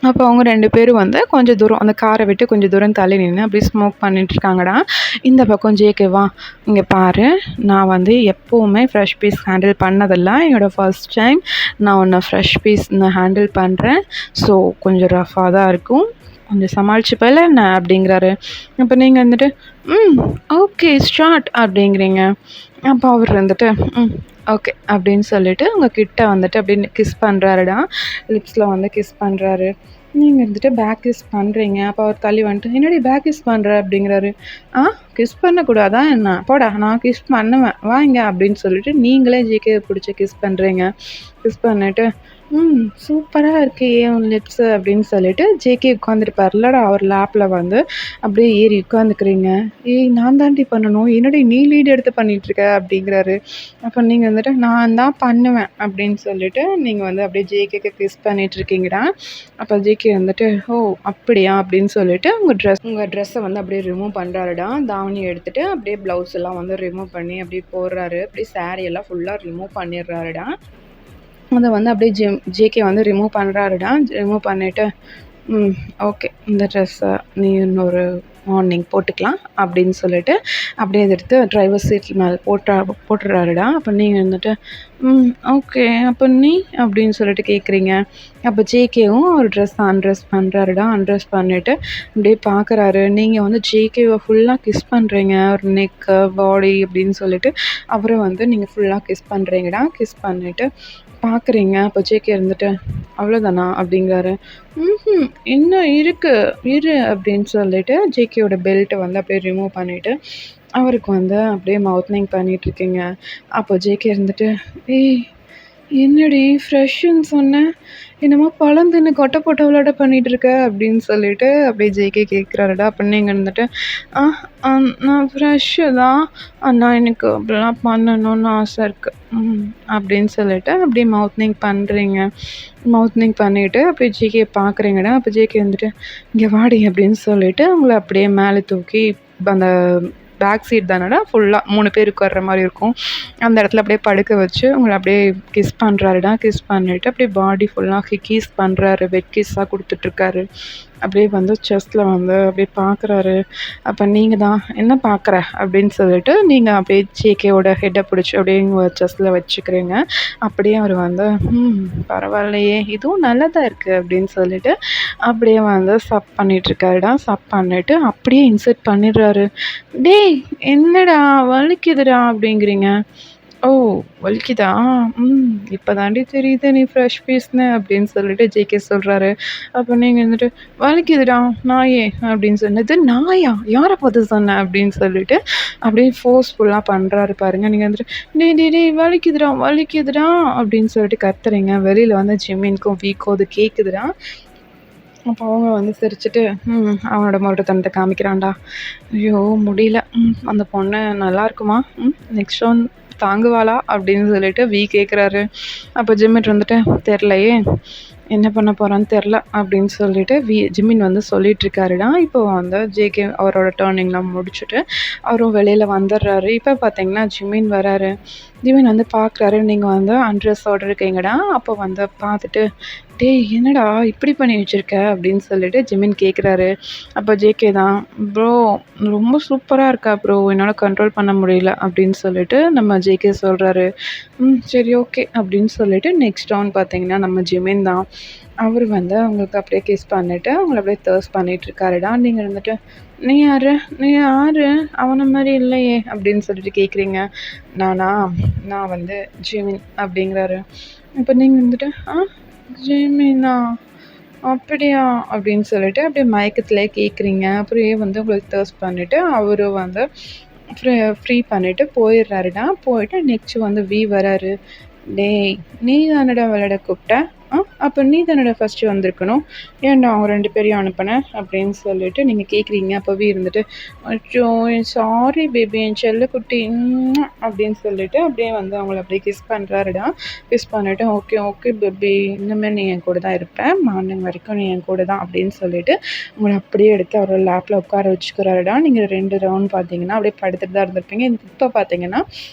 அப்போ அவங்க 2 பேரும் வந்து கொஞ்சம் தூரம் அந்த காரை விட்டு கொஞ்சம் தூரம் தள்ளி நின்று அப்படியே ஸ்மோக் பண்ணிட்டுருக்காங்கடா. இந்த பக்கம் ஜேகேவா, "இங்கே பாரு, நான் வந்து எப்போவுமே ஃப்ரெஷ் பீஸ் ஹேண்டில் பண்ணதில்ல. என்னோட ஃபர்ஸ்ட் டைம் நான் உன்னை ஃப்ரெஷ் பீஸ் நான் ஹேண்டில் பண்ணுறேன். ஸோ கொஞ்சம் ரஃப்பாக தான் இருக்கும். கொஞ்சம் சமாளிச்சுப்பல என்ன?" அப்படிங்கிறாரு. அப்போ நீங்கள் வந்துட்டு, ஓகே ஸ்டார்ட்" அப்படிங்கிறீங்க. அப்போ அவர் வந்துட்டு, ஓகே" அப்படின்னு சொல்லிட்டு உங்க கிட்ட வந்துட்டு அப்படின்னு கிஸ் பண்ணுறாருடா. லிப்ஸில் வந்து கிஸ் பண்ணுறாரு. நீங்கள் இருந்துட்டு பேக் கிஸ் பண்ணுறீங்க. அப்போ அவர் தள்ளி வந்துட்டு, "என்னடி பேக் கிஸ் பண்ணுற?" அப்படிங்கிறாரு. கிஸ் பண்ணக்கூடாதா என்ன? போடா நான் கிஸ் பண்ணுவேன் வா இங்க" அப்படின்னு சொல்லிட்டு நீங்களே ஜேகே பிடிச்சி கிஸ் பண்ணுறீங்க. கிஸ் பண்ணிட்டு, சூப்பராக இருக்கே உன் லிப்ஸு" அப்படின்னு சொல்லிட்டு ஜேகே உட்காந்துருப்பார்லடா அவர் லேப்பில் வந்து அப்படியே ஏறி உட்காந்துக்கிறீங்க. "ஏய் நான் தாண்டி பண்ணணும், என்னடி நீ லீட் எடுத்து பண்ணிகிட்ருக்க" அப்படிங்கிறாரு. அப்போ நீங்கள் வந்துட்டு, "நான் தான் பண்ணுவேன்" அப்படின்னு சொல்லிட்டு நீங்கள் வந்து அப்படியே ஜேகேக்கு கிஸ் பண்ணிகிட்ருக்கீங்கடா. அப்போ ஜேகே வந்துட்டு, "ஓ அப்படியா" அப்படின்னு சொல்லிட்டு உங்கள் ட்ரெஸ்ஸை வந்து அப்படியே ரிமூவ் பண்ணுறாருடா. தாவணியை எடுத்துகிட்டு அப்படியே ப்ளவுஸ் எல்லாம் வந்து ரிமூவ் பண்ணி அப்படியே போடுறாரு. அப்படியே சாரீ எல்லாம் ஃபுல்லாக ரிமூவ் பண்ணிடுறாருடா. அதை வந்து அப்படியே ஜேகே வந்து ரிமூவ் பண்ணுறாருடா. ரிமூவ் பண்ணிவிட்டு, ஓகே இந்த ட்ரெஸ்ஸை நீ இன்னொரு மார்னிங் போட்டுக்கலாம்" அப்படின்னு சொல்லிட்டு அப்படியே அதை எடுத்து டிரைவர் சீட் மேலே போட்டுடுறாருடா. அப்போ நீங்கள் வந்துட்டு, ஓகே அப்போ நீ அப்படின்னு சொல்லிட்டு கேட்குறீங்க. அப்போ ஜேகேவும் ஒரு ட்ரெஸ் அன்ட்ரெஸ் பண்ணுறாருடா. அன்ட்ரெஸ் பண்ணிவிட்டு அப்படியே பார்க்குறாரு. நீங்கள் வந்து ஜேகேவை ஃபுல்லாக கிஸ் பண்ணுறீங்க. ஒரு நெக்கு பாடி அப்படின்னு சொல்லிட்டு அவரை வந்து நீங்கள் ஃபுல்லாக கிஸ் பண்ணுறீங்கடா. கிஸ் பண்ணிவிட்டு பார்க்குறீங்க. அப்போ ஜேகே இருந்துட்டு, "அவ்வளோதானா?" அப்படிங்கிறாரு. இன்னும் இரு" அப்படின்னு சொல்லிட்டு ஜேகேயோட பெல்ட்டை வந்து அப்படியே ரிமூவ் பண்ணிவிட்டு அவருக்கு வந்து அப்படியே மவுத்னிங் பண்ணிகிட்ருக்கீங்க. அப்போ ஜேகே இருந்துட்டு, "ஏய் என்னடி ஃப்ரெஷ்ஷுன்னு சொன்னேன், என்னமோ பழம் தின்னு கொட்டை போட்டவளோட பண்ணிகிட்ருக்க" அப்படின்னு சொல்லிட்டு அப்படியே ஜேகே கேட்குறாருடா. அப்போ நீங்கள் இருந்துட்டு, நான் ஃப்ரெஷ்ஷு தான், ஆனால் எனக்கு அப்படிலாம் பண்ணணும்னு ஆசை இருக்குது" அப்படின்னு சொல்லிட்டு அப்படியே மவுத்னிங் பண்ணுறீங்க. மவுத்னிங் பண்ணிவிட்டு அப்படியே ஜேகே பார்க்குறீங்கடா. அப்போ ஜேகே வந்துட்டு, "இங்கே வாடி" அப்படின்னு சொல்லிட்டு உங்களை அப்படியே மேலே தூக்கி அந்த பேக் சீட் தானடா ஃபுல்லாக 3 பேர் உட்கார்ற மாதிரி இருக்கும். அந்த இடத்துல அப்படியே படுக்க வச்சு உங்களை அப்படியே கிஸ் பண்ணுறாருடா. கிஸ் பண்ணிவிட்டு அப்படியே பாடி ஃபுல்லாக கிஸ் பண்ணுறாரு. வெட் கிஸ்ஸாக கொடுத்துட்ருக்காரு. அப்படியே வந்து செஸ்ட்டில் வந்து அப்படியே பார்க்குறாரு. அப்போ நீங்கள் தான் என்ன பார்க்குற அப்படின்னு சொல்லிட்டு நீங்கள் அப்படியே ஜேகேவோட ஹெட்டை பிடிச்சி அப்படியே உங்கள் செஸ்ட்டில் வச்சுக்கிறீங்க. அப்படியே அவர் வந்து பரவாயில்லையே இதுவும் நல்லதாக இருக்குது அப்படின்னு சொல்லிட்டு அப்படியே வந்து சப் பண்ணிகிட்ருக்காருடா. சப் பண்ணிவிட்டு அப்படியே இன்சர்ட் பண்ணிடுறாரு. டேய் என்னடா வலிக்குதுடா அப்படிங்கிறீங்க. ஓ! வலிக்குதா? இப்போ தாண்டி தெரியுது நீ ஃப்ரெஷ் பீஸ்ன்னு அப்படின்னு சொல்லிட்டு ஜேகே சொல்கிறாரு. அப்போ நீங்கள் வந்துட்டு வலிக்குதுடா நாயே அப்படின்னு சொன்னது. நாயா? யாரை பார்த்து சொன்ன அப்படின்னு சொல்லிட்டு அப்படியே ஃபோர்ஸ்ஃபுல்லாக பண்ணுறாரு பாருங்க. நீங்கள் வந்துட்டு டேய் டேய் டேய் வலிக்குதுடா வலிக்குதுடா அப்படின்னு சொல்லிட்டு கத்துறீங்க. வெளியில் வந்து ஜிம்மின்க்கும் வீக்கும் அது கேட்குதுடா. அப்போ அவங்க வந்து சிரிச்சுட்டு அவனோட முரட்டுத்தனத்தை காமிக்கிறான்டா. ஐயோ முடியல. அந்த பொண்ணு நல்லா இருக்குமா? நெக்ஸ்ட் ஒன் தாங்குவாளா அப்படின்னு சொல்லிட்டு கேட்குறாரு. அப்போ ஜிம்மின் வந்துட்டு தெரிலையே என்ன பண்ண போகிறான்னு தெரில அப்படின்னு சொல்லிட்டு ஜிம்மின் வந்து சொல்லிகிட்ருக்காருடா. இப்போ வந்து ஜேகே அவரோட டேர்னிங்லாம் முடிச்சுட்டு அவரும் வெளியில் வந்துடுறாரு. இப்போ பார்த்தீங்கன்னா ஜிம்மின் வராரு. ஜிம்மின் வந்து பார்க்குறாரு. நீங்கள் வந்து அன்ட்ரெஸ்ஸோடு இருக்கீங்கடா. அப்போ வந்து பார்த்துட்டு டேய் என்னடா இப்படி பண்ணி வச்சுருக்க அப்படின்னு சொல்லிட்டு ஜிம்மின் கேட்குறாரு. அப்போ ஜேகே தான் ப்ரோ ரொம்ப சூப்பராக இருக்கா ப்ரோ என்னால் கண்ட்ரோல் பண்ண முடியல அப்படின்னு சொல்லிட்டு நம்ம ஜேகே சொல்கிறாரு. சரி ஓகே அப்படின்னு சொல்லிட்டு நெக்ஸ்ட் ரவுண்ட் பார்த்தீங்கன்னா நம்ம ஜிம்மின் தான். அவர் வந்து அவங்களுக்கு அப்படியே கிஸ் பண்ணிவிட்டு அவங்கள அப்படியே தர்ஸ்ட் பண்ணிகிட்ருக்காருடா. நீங்கள் வந்துட்டு நீ யார் அவனை மாதிரி இல்லையே அப்படின்னு சொல்லிட்டு கேட்குறீங்க. நான் வந்து ஜிமின் அப்படிங்கிறாரு. இப்போ நீங்கள் வந்துட்டு ஜிமினா அப்படியா அப்படின்னு சொல்லிட்டு அப்படியே மயக்கத்திலே கேட்குறீங்க. அப்படியே வந்து உங்களுக்கு தர்ஸ்ட் பண்ணிவிட்டு அவரும் வந்து ஃப்ரீ பண்ணிவிட்டு போயிடுறாருடா. போயிட்டு நெக்ஸ்ட் வந்து வராரு. டேய் நீ தானடா விளையாட கூப்பிட்ட? அப்போ நீ தானடா ஃபஸ்ட்டு வந்திருக்கணும். ஏன்டா அவங்க 2 பேரையும் அனுப்பினேன் அப்படின்னு சொல்லிட்டு நீங்கள் கேட்குறீங்க. அப்போ இருந்துட்டு அச்சோ சாரி பேபி என் செல்லக்குட்டி அப்படின்னு சொல்லிட்டு அப்படியே வந்து அவங்கள அப்படியே கிஸ் பண்ணுறாருடா. கிஸ் பண்ணிவிட்டு ஓகே ஓகே பேபி இனிமேல் நீ என் கூட தான் இருப்பேன். மார்னிங் வரைக்கும் நீ என் கூட தான் அப்படின்னு சொல்லிட்டு உங்களை அப்படியே எடுத்து அவரோட லேப்பில் உட்கார வச்சுக்கிறாருடா. நீங்கள் 2 ரவுண்ட் பார்த்தீங்கன்னா அப்படியே படுத்துட்டு தான் இருந்திருப்பீங்க. இப்போ பார்த்தீங்கன்னா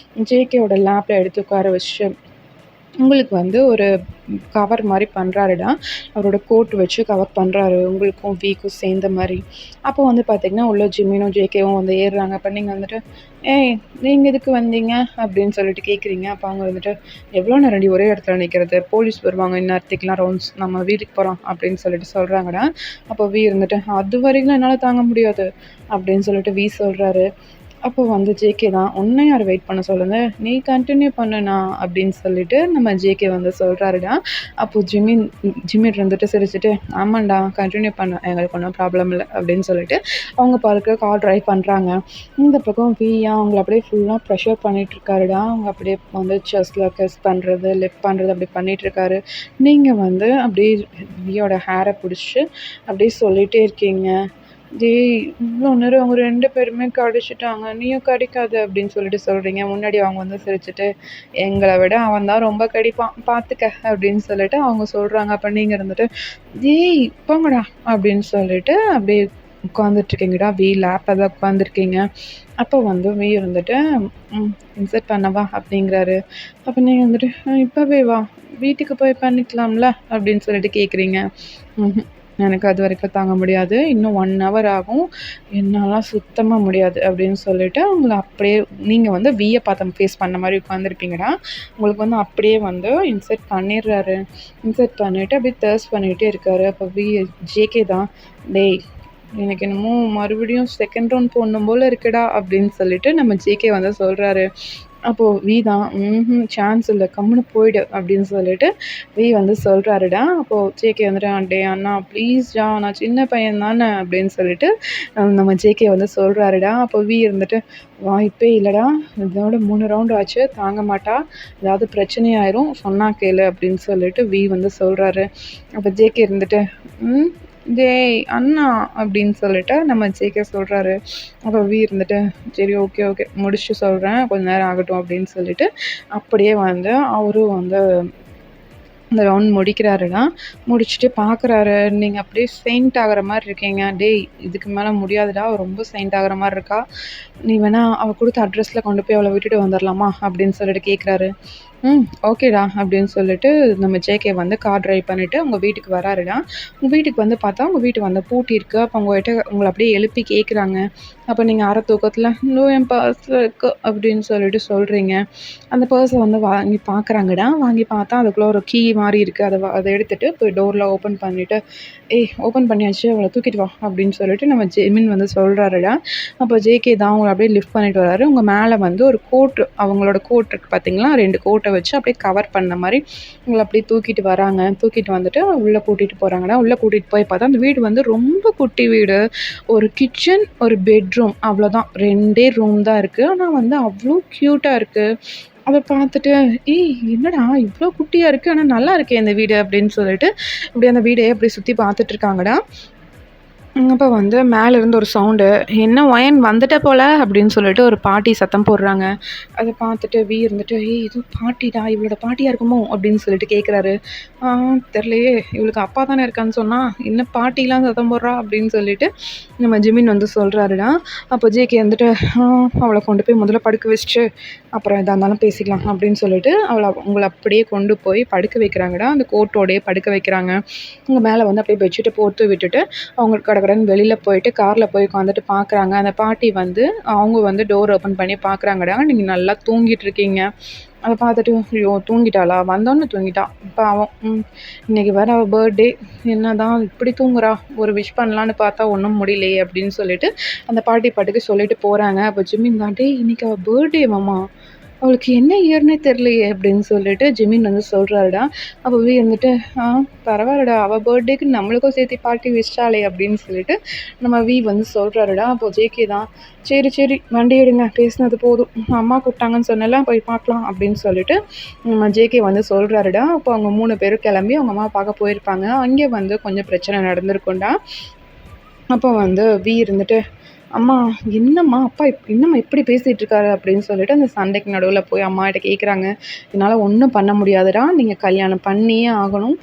ஜேகேவோட லேப்பில் எடுத்து உட்கார வச்சு உங்களுக்கு வந்து ஒரு கவர் மாதிரி பண்ணுறாருடா. அவரோட கோட் வச்சு கவர் பண்ணுறாரு உங்களுக்கும் வீக்கும் சேர்ந்த மாதிரி. அப்போ வந்து பார்த்திங்கன்னா உள்ள ஜிம்மினும் ஜேகேவும் வந்து ஏறுறாங்க. அப்போ நீங்கள் வந்துட்டு ஏய் நீங்கள் எதுக்கு வந்தீங்க அப்படின்னு சொல்லிட்டு கேட்குறீங்க. அப்போ அவங்க வந்துட்டு எவ்வளோ நேரடி ஒரே இடத்துல நிற்கிறது, போலீஸ் வருவாங்க இந்நேரத்துக்குலாம் ரவுண்ட்ஸ் நம்ம வீட்டுக்கு போகிறோம் அப்படின்னு சொல்லிட்டு சொல்கிறாங்கடா. அப்போ இருந்துட்டு அது வரைக்கும் என்னால் தாங்க முடியாது அப்படின்னு சொல்லிட்டு சொல்கிறாரு. அப்போ வந்து ஜேகே தான் உன்னை யார் வெயிட் பண்ண சொல்லுங்க நீ கண்டினியூ பண்ணுண்ணா அப்படின்னு சொல்லிட்டு நம்ம ஜேகே வந்து சொல்கிறாருடா. அப்போது ஜிம்மின் இருந்துட்டு சிரிச்சுட்டு ஆமாண்டா கண்டினியூ பண்ண எங்களுக்கு ஒன்றும் ப்ராப்ளம் இல்லை அப்படின்னு சொல்லிட்டு அவங்க பார்க்க கார் ட்ரைவ் பண்ணுறாங்க. இந்த பக்கம் அவங்கள அப்படியே ஃபுல்லாக ப்ரெஷர் பண்ணிகிட்ருக்காருடா. அவங்க அப்படியே வந்து செஸ்ட்டில் கிஸ் பண்ணுறது லிஃப்ட் பண்ணுறது அப்படி பண்ணிகிட்ருக்காரு. நீங்கள் வந்து அப்படியே வியோட ஹேரை பிடிச்சி அப்படியே சொல்லிகிட்டே இருக்கீங்க. டேய் இவ்வளோ நேரம் அவங்க 2 பேருமே கடிச்சிட்டாங்க நீயும் கடிக்காத அப்படின்னு சொல்லிட்டு சொல்கிறீங்க. முன்னாடி அவங்க வந்து சிரிச்சுட்டு எங்களை விட அவன் தான் ரொம்ப கடிப்பான் பார்த்துக்க அப்படின்னு சொல்லிட்டு அவங்க சொல்கிறாங்க. அப்போ நீங்கள் இருந்துட்டு டேய் போங்கடா அப்படின்னு சொல்லிட்டு அப்படியே உட்காந்துட்ருக்கீங்கடா. லேப்பில் தான் உட்காந்துருக்கீங்க. அப்போ வந்து இருந்துட்டு இன்சர்ட் பண்ணவா அப்படிங்கிறாரு. அப்போ நீங்கள் வந்துட்டு இப்போவே வா வீட்டுக்கு போய் பண்ணிக்கலாம்ல அப்படின்னு சொல்லிட்டு கேட்குறீங்க. எனக்கு அது வரைக்கும் தாங்க முடியாது. இன்னும் 1 ஹவர் ஆகும். என்னாலாம் சுத்தமாக முடியாது அப்படின்னு சொல்லிட்டு அவங்கள அப்படியே நீங்கள் வந்து பார்த்து ஃபேஸ் பண்ண மாதிரி உட்காந்துருப்பீங்கடா. உங்களுக்கு வந்து அப்படியே வந்து இன்சர்ட் பண்ணிடுறாரு. இன்சர்ட் பண்ணிவிட்டு அப்படியே தர்ஸ்ட் பண்ணிகிட்டே இருக்காரு. அப்போ ஜேகே தான் டேய் எனக்கு என்னமோ மறுபடியும் செகண்ட் ரவுண்ட் போடணும் போல் இருக்குடா அப்படின்னு சொல்லிட்டு நம்ம ஜேகே வந்து சொல்கிறாரு. அப்போது தான் சான்ஸ் இல்லை கம்முன்னு போயிடு அப்படின்னு சொல்லிட்டு வந்து சொல்கிறாருடா. அப்போது ஜேகே வந்துட்டு டே அண்ணா ப்ளீஸ்டா நான் சின்ன பையன் தானே அப்படின்னு சொல்லிட்டு நம்ம ஜேகே வந்து சொல்கிறாருடா. அப்போ இருந்துட்டு வாய்ப்பே இல்லைடா இதோட 3 ரவுண்ட் ஆச்சு தாங்க மாட்டா ஏதாவது பிரச்சனையாயிரும் சொன்னா கேளு அப்படின்னு சொல்லிட்டு வந்து சொல்கிறாரு. அப்போ ஜேகே இருந்துட்டு டேய் அண்ணா அப்படின்னு சொல்லிட்டு நம்ம ஜேகே சொல்கிறாரு. அப்போ இருந்துட்டு சரி ஓகே ஓகே முடிச்சுட்டு சொல்கிறேன் கொஞ்ச நேரம் ஆகட்டும் அப்படின்னு சொல்லிட்டு அப்படியே வந்து அவரும் வந்து அந்த ரவுண்ட் முடிக்கிறாருடா. முடிச்சுட்டு பார்க்குறாரு, "நீங்க அப்படியே ஃபெயிண்ட் ஆகுற மாரி இருக்கீங்க. டேய் இதுக்கு மேல முடியாதுடா. அவ ரொம்ப ஃபெயிண்ட் ஆகுற மாரி இருக்கா. நீ வேணா அவ குடுத்த அட்ரஸ்ல கொண்டு போய் அவள விட்டுட்டு வந்துரலாமா?" அப்படின்னு சொல்லிட்டு கேட்குறாரு. ஓகேடா அப்படின்னு சொல்லிட்டு நம்ம ஜேகே வந்து கார் டிரைவ் பண்ணிட்டு அவங்க வீட்டுக்கு வராருடா. உங்க வீட்டுக்கு வந்து பார்த்தா, உங்க வீட்டு வந்து பூட்டியிருக்கு. அப்போ உங்ககிட்ட உங்கள அப்படியே எழுப்பி கேட்குறாங்க. அப்போ நீங்க அரை தூக்கத்தில, "இதோ என் பர்ஸ்ல இருக்கு" அப்படின்னு சொல்லிட்டு சொல்றீங்க. அந்த பர்ஸ வந்து வாங்கி பார்க்குறாங்கடா. வாங்கி பார்த்தா அதுக்குள்ள ஒரு கீ மாரி இருக்கு. அத எடுத்துட்டு போய் டோர்லாம் ஓப்பன் பண்ணிட்டு, "ஏய் ஓப்பன் பண்ணியாச்சு. அவள தூக்கிட்டு வா" அப்படின்னு சொல்லிட்டு நம்ம ஜெமின் வந்து சொல்றாருடா. அப்போ ஜேகே தான் அவங்கள அப்படியே லிஃப்ட் பண்ணிட்டு வராரு. உங்க மேல வந்து ஒரு கோட் அவங்களோட கோட் இருக்கு பார்த்தீங்களா? 2 கோட்ட வச்சு அப்படியே கவர் பண்ண மாரி உங்கள அப்படியே தூக்கிட்டு வராங்க. தூக்கிட்டு வந்துட்டு உள்ள கூட்டிட்டு போறாங்கடா. உள்ள கூட்டிட்டு போய் பார்த்தா, அந்த வீடு வந்து ரொம்ப குட்டி வீடு. ஒரு கிச்சன், ஒரு பெட்ரூம் அவ்வளோதான். 2டே ரூம் தான் இருக்கு. ஆனா வந்து அவ்ளோ கியூட்டா இருக்கு. அத பார்த்துட்டு, "ஏய் என்னடா இவ்ளோ குட்டியா இருக்கு. ஆனா நல்லா இருக்கே இந்த வீடு" அப்படின்னு சொல்லிட்டு, அப்படியே அந்த வீடே அப்படியே சுத்தி பார்த்துட்டு இருக்காங்கடா. அப்ப வந்து மேலேருந்து ஒரு சவுண்டு, "என்ன ஒயன் வந்துட்ட போல" அப்படின்னு சொல்லிட்டு ஒரு பாட்டி சத்தம் போடுறாங்க. அத பார்த்துட்டு இருந்துட்டு, "ஏய் இது பாட்டிடா, இவளோட பாட்டியா இருக்குமோ?" அப்படின்னு சொல்லிட்டு கேட்குறாரு. "ஆ தெர்லையே, இவளுக்கு அப்பா தானே இருக்கான்னு சொன்னா, என்ன பாட்டிலாம் சத்தம் போடுறா?" அப்படின்னு சொல்லிட்டு நம்ம ஜிமின் வந்து சொல்றாருடா. அப்போ ஜேகே வந்துட்டு, "ஆ அவள கொண்டு போய் முதல்ல படுக்க வச்சுட்டு, அப்புறம் எதா இருந்தாலும் பேசிக்கலாம்" அப்படின்னு சொல்லிட்டு உங்கள அப்படியே கொண்டு போய் படுக்க வைக்கிறாங்கடா. அந்த கோட்டோடயே படுக்க வைக்கிறாங்க. உங்க மேல வந்து அப்படியே பெட்ஷீட்ட போட்டு விட்டுட்டு அவங்க கடகடன்னு வெளியில போயிட்டு கார்ல போய் உட்காந்துட்டு பார்க்குறாங்க. அந்த பாட்டி வந்து அவங்க வந்து டோர் ஓப்பன் பண்ணி பார்க்குறாங்கடா. நீங்க நல்லா தூங்கிட்டு இருக்கீங்க. அத பார்த்துட்டு, "ஐயோ! தூங்கிட்டாளா? வந்தோனே தூங்கிட்டா. பாவம். இன்னைக்கு வேற அவ பர்த்டே. என்னதான் இப்படி தூங்குறா? ஒரு விஷ் பண்ணலான்னு பார்த்தா ஒண்ணும் முடியலையே" அப்படின்னு சொல்லிட்டு அந்த பாட்டி பாட்டுக்கு சொல்லிட்டு போறாங்க. அப்ப ஜிமின் தான், "டேய் இன்னைக்கு அவ பர்த்டேவாம்மா. அவளுக்கு என்ன இயர்னே தெரியலையே" அப்படின்னு சொல்லிட்டு ஜிமின் வந்து சொல்றாருடா. அப்ப வந்துட்டு, "ஆ பரவாயில்லடா, அவ பர்த்டேக்கு நம்மளுக்கும் சேர்த்து பார்ட்டி வச்சுட்டாளே" அப்படின்னு சொல்லிட்டு நம்ம வந்து சொல்றாருடா. அப்போ ஜேகே தான், "சரி சரி வண்டி எடுங்க, பேசினது போதும். அம்மா கூப்பிட்டாங்கன்னு சொன்னேன்ல, போய் பார்க்கலாம்" அப்படின்னு சொல்லிட்டு நம்ம ஜேகே வந்து சொல்றாருடா. அப்போ அவங்க 3 பேரும் கிளம்பி அவங்க அம்மாவ பார்க்க போயிருப்பாங்க. அங்கே வந்து கொஞ்சம் பிரச்சனை நடந்திருக்கும்டா. அப்போ வந்து இருந்துட்டு, "அம்மா என்னம்மா அப்பா என்னம்மா இப்படி பேசிட்டு இருக்காரு?" அப்படின்னு சொல்லிட்டு அந்த சண்டைக்கு நடுவுல போய் அம்மாகிட்ட கேட்குறாங்க. "என்னால ஒண்ணும் பண்ண முடியாதுடா. நீங்க கல்யாணம் பண்ணியே ஆகணும்.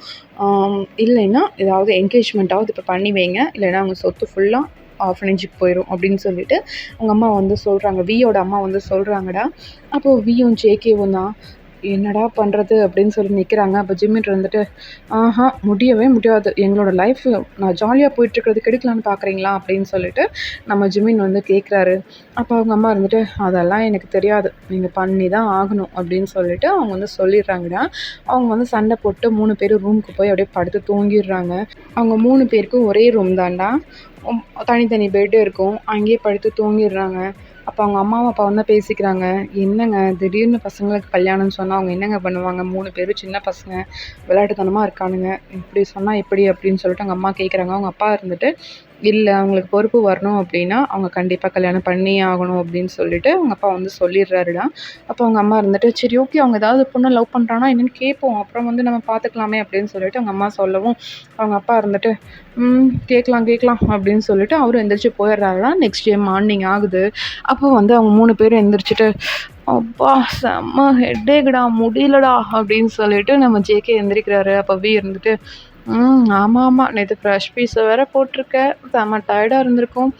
இல்லைன்னா ஏதாவது என்கேஜ்மெண்ட்டாவது இப்ப பண்ணி வைங்க. இல்லைன்னா உங்க சொத்து ஃபுல்லா ஆர்ஃபனேஜுக்கு போயிரும்" அப்படின்னு சொல்லிட்டு அவங்க அம்மா வந்து சொல்றாங்க. வியோட அம்மா வந்து சொல்றாங்கடா. அப்போ வியும் ஜேகேவும் தான், "என்னடா பண்றது?" அப்படின்னு சொல்லி நிக்கிறாங்க. அப்ப ஜிம்மின் இருந்துட்டு, "ஆஹா முடியவே முடியாது. எங்களோட லைஃப் நான் ஜாலியா போயிட்டுருக்கிறது கெடுக்கலான்னு பார்க்குறீங்களா?" அப்படின்னு சொல்லிட்டு நம்ம ஜிமின் வந்து கேட்குறாரு. அப்போ அவங்க அம்மா இருந்துட்டு, "அதெல்லாம் எனக்கு தெரியாது. நீங்க பண்ணி தான் ஆகணும்" அப்படின்னு சொல்லிட்டு அவங்க வந்து சொல்லிடுறாங்கடா. அவங்க வந்து சண்டை போட்டு 3 பேரும் ரூமுக்கு போய் அப்படியே படுத்து தூங்கிடுறாங்க. அவங்க 3 பேருக்கும் ஒரே ரூம் தான்டா. தனித்தனி பெட் இருக்கும். அங்கேயே படுத்து தூங்கிடுறாங்க. அப்போ அவங்க அம்மாவும் அப்பாவும் தான் பேசிக்கிறாங்க. "என்னங்க திடீர்னு பசங்களுக்கு கல்யாணம்னு சொன்னா அவங்க என்னங்க பண்ணுவாங்க? 3 பேரும் சின்ன பசங்க. விளையாட்டுத்தனமா இருக்கானுங்க. இப்படி சொன்னா எப்படி?" அப்படின்னு சொல்லிட்டு அவங்க அம்மா கேட்குறாங்க. அவங்க அப்பா இருந்துட்டு, "இல்ல அவங்களுக்கு பொறுப்பு வரணும் அப்படின்னா, அவங்க கண்டிப்பா கல்யாணம் பண்ணியே ஆகணும்" அப்படின்னு சொல்லிட்டு அவங்க அப்பா வந்து சொல்லிடுறாருடா. அப்போ அவங்க அம்மா இருந்துட்டு, "சரி ஓகே அவங்க ஏதாவது பொண்ண லவ் பண்றானா என்னன்னு கேட்போம். அப்புறம் வந்து நம்ம பார்த்துக்கலாமே" அப்படின்னு சொல்லிட்டு அவங்க அம்மா சொல்லவும், அவங்க அப்பா இருந்துட்டு, கேட்கலாம் கேட்கலாம்" அப்படின்னு சொல்லிட்டு அவரும் எந்திரிச்சு போயிடுறாருடா. நெக்ஸ்ட் டே மார்னிங் ஆகுது. அப்போ வந்து அவங்க 3 பேரும் எந்திரிச்சுட்டு, "அப்பா செம்ம ஹெட்டேக்குடா முடியலடா" அப்படின்னு சொல்லிட்டு நம்ம ஜேகே எந்திரிக்கிறாரு. அப்போ இருந்துட்டு, ஆமா, ஆமா. நேத்து ஃப்ரெஷ் பீஸ வேற போட்டுருக்க. செம்ம டயர்டா இருந்திருக்கும்.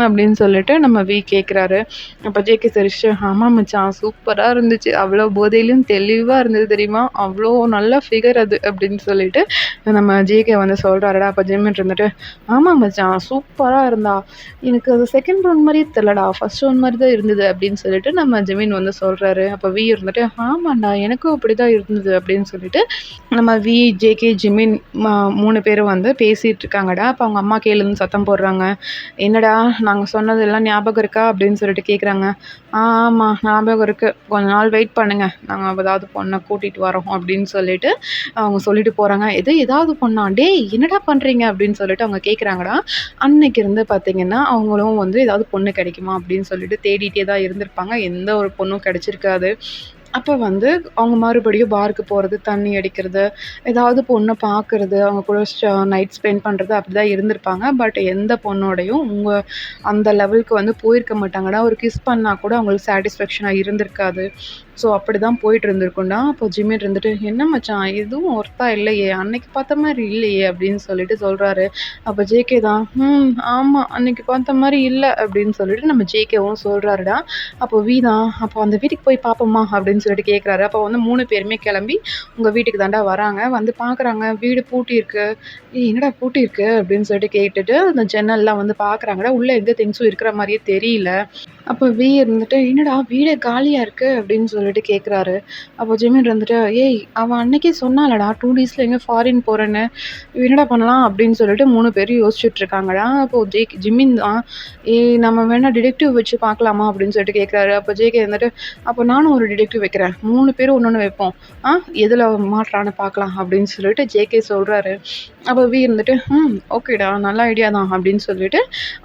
அப்படின்னு சொல்லிட்டு நம்ம கேட்குறாரு. அப்ப ஜேகே சிரிச்சுட்டு, "ஆமா மச்சான் சூப்பரா இருந்துச்சு. அவ்ளோ போதையிலும் தெளிவா இருந்தது தெரியுமா? அவ்ளோ நல்ல ஃபிகர் அது" அப்படின்னு சொல்லிட்டு நம்ம ஜேகே வந்து சொல்றாருடா. அப்ப ஜிம்மின் இருந்துட்டு, "ஆமா மச்சான் சூப்பரா இருந்தா. எனக்கு அது செகண்ட் ரவுண்ட் மாரியே தெரியலடா. ஃபர்ஸ்ட் ரவுண்ட் மாரி தான் இருந்தது" அப்படின்னு சொல்லிட்டு நம்ம ஜிமின் வந்து சொல்றாரு. அப்ப இருந்துட்டு, "ஆமாண்டா எனக்கும் அப்படிதான் இருந்தது" அப்படின்னு சொல்லிட்டு நம்ம ஜேகே, ஜிமின் 3 பேரும் வந்து பேசிட்டு இருக்காங்கடா. அப்ப அவங்க அம்மா கீழருந்து சத்தம் போடுறாங்க. "என்னடா நாங்க சொன்னதெல்லாம் ஞாபகம் இருக்கா?" அப்படின்னு சொல்லிட்டு கேட்குறாங்க. ஆமா ஞாபகம் இருக்கு. கொஞ்ச நாள் வெயிட் பண்ணுங்க. நாங்க ஏதாவது பொண்ண கூட்டிட்டு வரோம்" அப்படின்னு சொல்லிட்டு அவங்க சொல்லிட்டு போறாங்க. "ஏதாவது பொண்ணா? டேய் என்னடா பண்றீங்க?" அப்படின்னு சொல்லிட்டு அவங்க கேட்குறாங்கடா. அன்னைக்கு இருந்து பார்த்தீங்கன்னா, அவங்களும் வந்து ஏதாவது பொண்ணு கிடைக்குமா அப்படின்னு சொல்லிட்டு தேடிட்டே தான் இருந்திருப்பாங்க. எந்த ஒரு பொண்ணும் கிடைச்சிருக்காது. அப்ப வந்து அவங்க மறுபடியும் பாருக்கு போறது, தண்ணி அடிக்கிறது, ஏதாவது பொண்ண பார்க்கறது, அவங்க கூட நைட் ஸ்பெண்ட் பண்றது அப்படிதான் இருந்திருப்பாங்க. பட் எந்த பொண்ணோடையும் அந்த லெவலுக்கு வந்து போயிருக்க மாட்டாங்கடா. ஒரு கிஸ் பண்ணா கூட அவங்களுக்கு சாட்டிஸ்ஃபேக்ஷனா இருந்திருக்காது. ஸோ அப்படி தான் போயிட்டு இருந்திருக்கும்டா. அப்போ ஜிமின் இருந்துட்டு, "என்ன மச்சான் எதுவும் ஒர்த்தா இல்லையே! அன்னைக்கு பார்த்த மாரி இல்லையே!" அப்படின்னு சொல்லிட்டு சொல்றாரு. அப்போ ஜேகே தான், ஆமா. அன்னைக்கு பார்த்த மாரி இல்ல." அப்படின்னு சொல்லிட்டு நம்ம ஜேகேவும் சொல்றாருடா. அப்போ வி தான், "அப்போ அந்த வீட்டுக்கு போய் பார்ப்போமா?" அப்படின்னு சொல்லிட்டு கேட்குறாரு. அப்போ வந்து 3 பேருமே கிளம்பி உங்க வீட்டுக்கு தான்டா வராங்க. வந்து பார்க்குறாங்க, வீடு பூட்டியிருக்கு. "ஏய் என்னடா பூட்டியிருக்கு?" அப்படின்னு சொல்லிட்டு கேட்டுட்டு, அந்த ஜன்னல்லாம் வந்து பார்க்குறாங்கடா. உள்ள எந்த திங்ஸும் இருக்கிற மாரியே தெரியல. அப்போ வி இருந்துட்டு, "என்னடா வீடே காலியா இருக்கு?" அப்படின்னு சொல்லிட்டு கேட்குறாரு. அப்போ ஜிமின் இருந்துட்டு, "ஏய் அவ அன்னைக்கே சொன்னாளடா 2 டேஸ்ல எங்கேயோ ஃபாரின் போறேன்னு. என்னடா பண்ணலாம்?" அப்படின்னு சொல்லிட்டு 3 பேரும் யோசிச்சுட்டு இருக்காங்கடா. அப்போ ஜிமின் தான், "ஏய் நம்ம வேணா டிடெக்டிவ் வச்சு பார்க்கலாமா?" அப்படின்னு சொல்லிட்டு கேட்குறாரு. அப்போ ஜேகே இருந்துட்டு, "அப்போ நானும் ஒரு டிடெக்டிவ் வைக்கிறேன். 3 பேரும் ஒண்ணொண்ணு வைப்போம். எதுல மாட்றான்னு பார்க்கலாம்." அப்படின்னு சொல்லிட்டு ஜேகே சொல்றாரு. அப்போ வி இருந்துட்டு, ஓகேடா நல்ல ஐடியா தான்." அப்படின்னு சொல்லிட்டு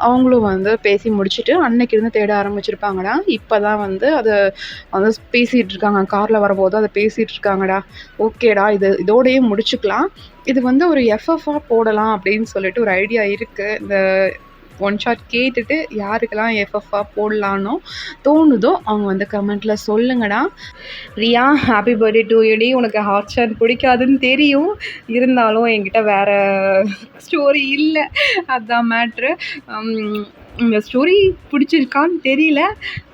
அவங்களும் வந்து பேசி முடிச்சுட்டு அன்னைக்கு இருந்து தேட ஆரம்பிச்சிருப்பாங்கடா. இப்பதான் வந்து அத வந்து பேசிட்டு இருக்காங்க. கார்ல வரம்போது அத பேசிட்டு இருக்காங்கடா. ஓகேடா இதோடயே முடிச்சுக்கலாம். இது வந்து ஒரு எஃப்எஃப்பா போடலாம் அப்படின்னு சொல்லிட்டு ஒரு ஐடியா இருக்கு. இந்த ஒன் ஷாட் கேட்டுட்டு யாருக்கெல்லாம் எஃப்எஃப்பா போடலான்னு தோணுதோ அவங்க வந்து கமெண்ட்ல சொல்லுங்கடா. Riya, happy birthday to you டி. உனக்கு ஹாட் ஷாட் பிடிக்காதுன்னு தெரியும். இருந்தாலும் என்கிட்ட வேற ஸ்டோரி இல்ல. அதான் மேட்ரு. இந்த ஸ்டோரி பிடிச்சிருக்கான்னு தெரியல.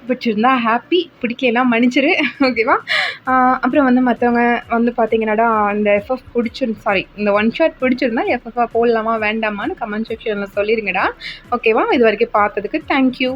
பிடிச்சிருந்தா ஹாப்பி, பிடிக்கலனா மன்னிச்சிரு. ஓகேவா? அப்புறம் வந்து மற்றவங்க வந்து பார்த்தீங்கன்னாடா, இந்த இந்த ஒன் ஷாட் பிடிச்சிருந்தா எஃப்எஃப்பா போடலாமா வேண்டாமான்னு கமெண்ட் செக்ஷனில் சொல்லிருங்கடா. ஓகேவா? இது வரைக்கும் பார்த்ததுக்கு தேங்க்யூ.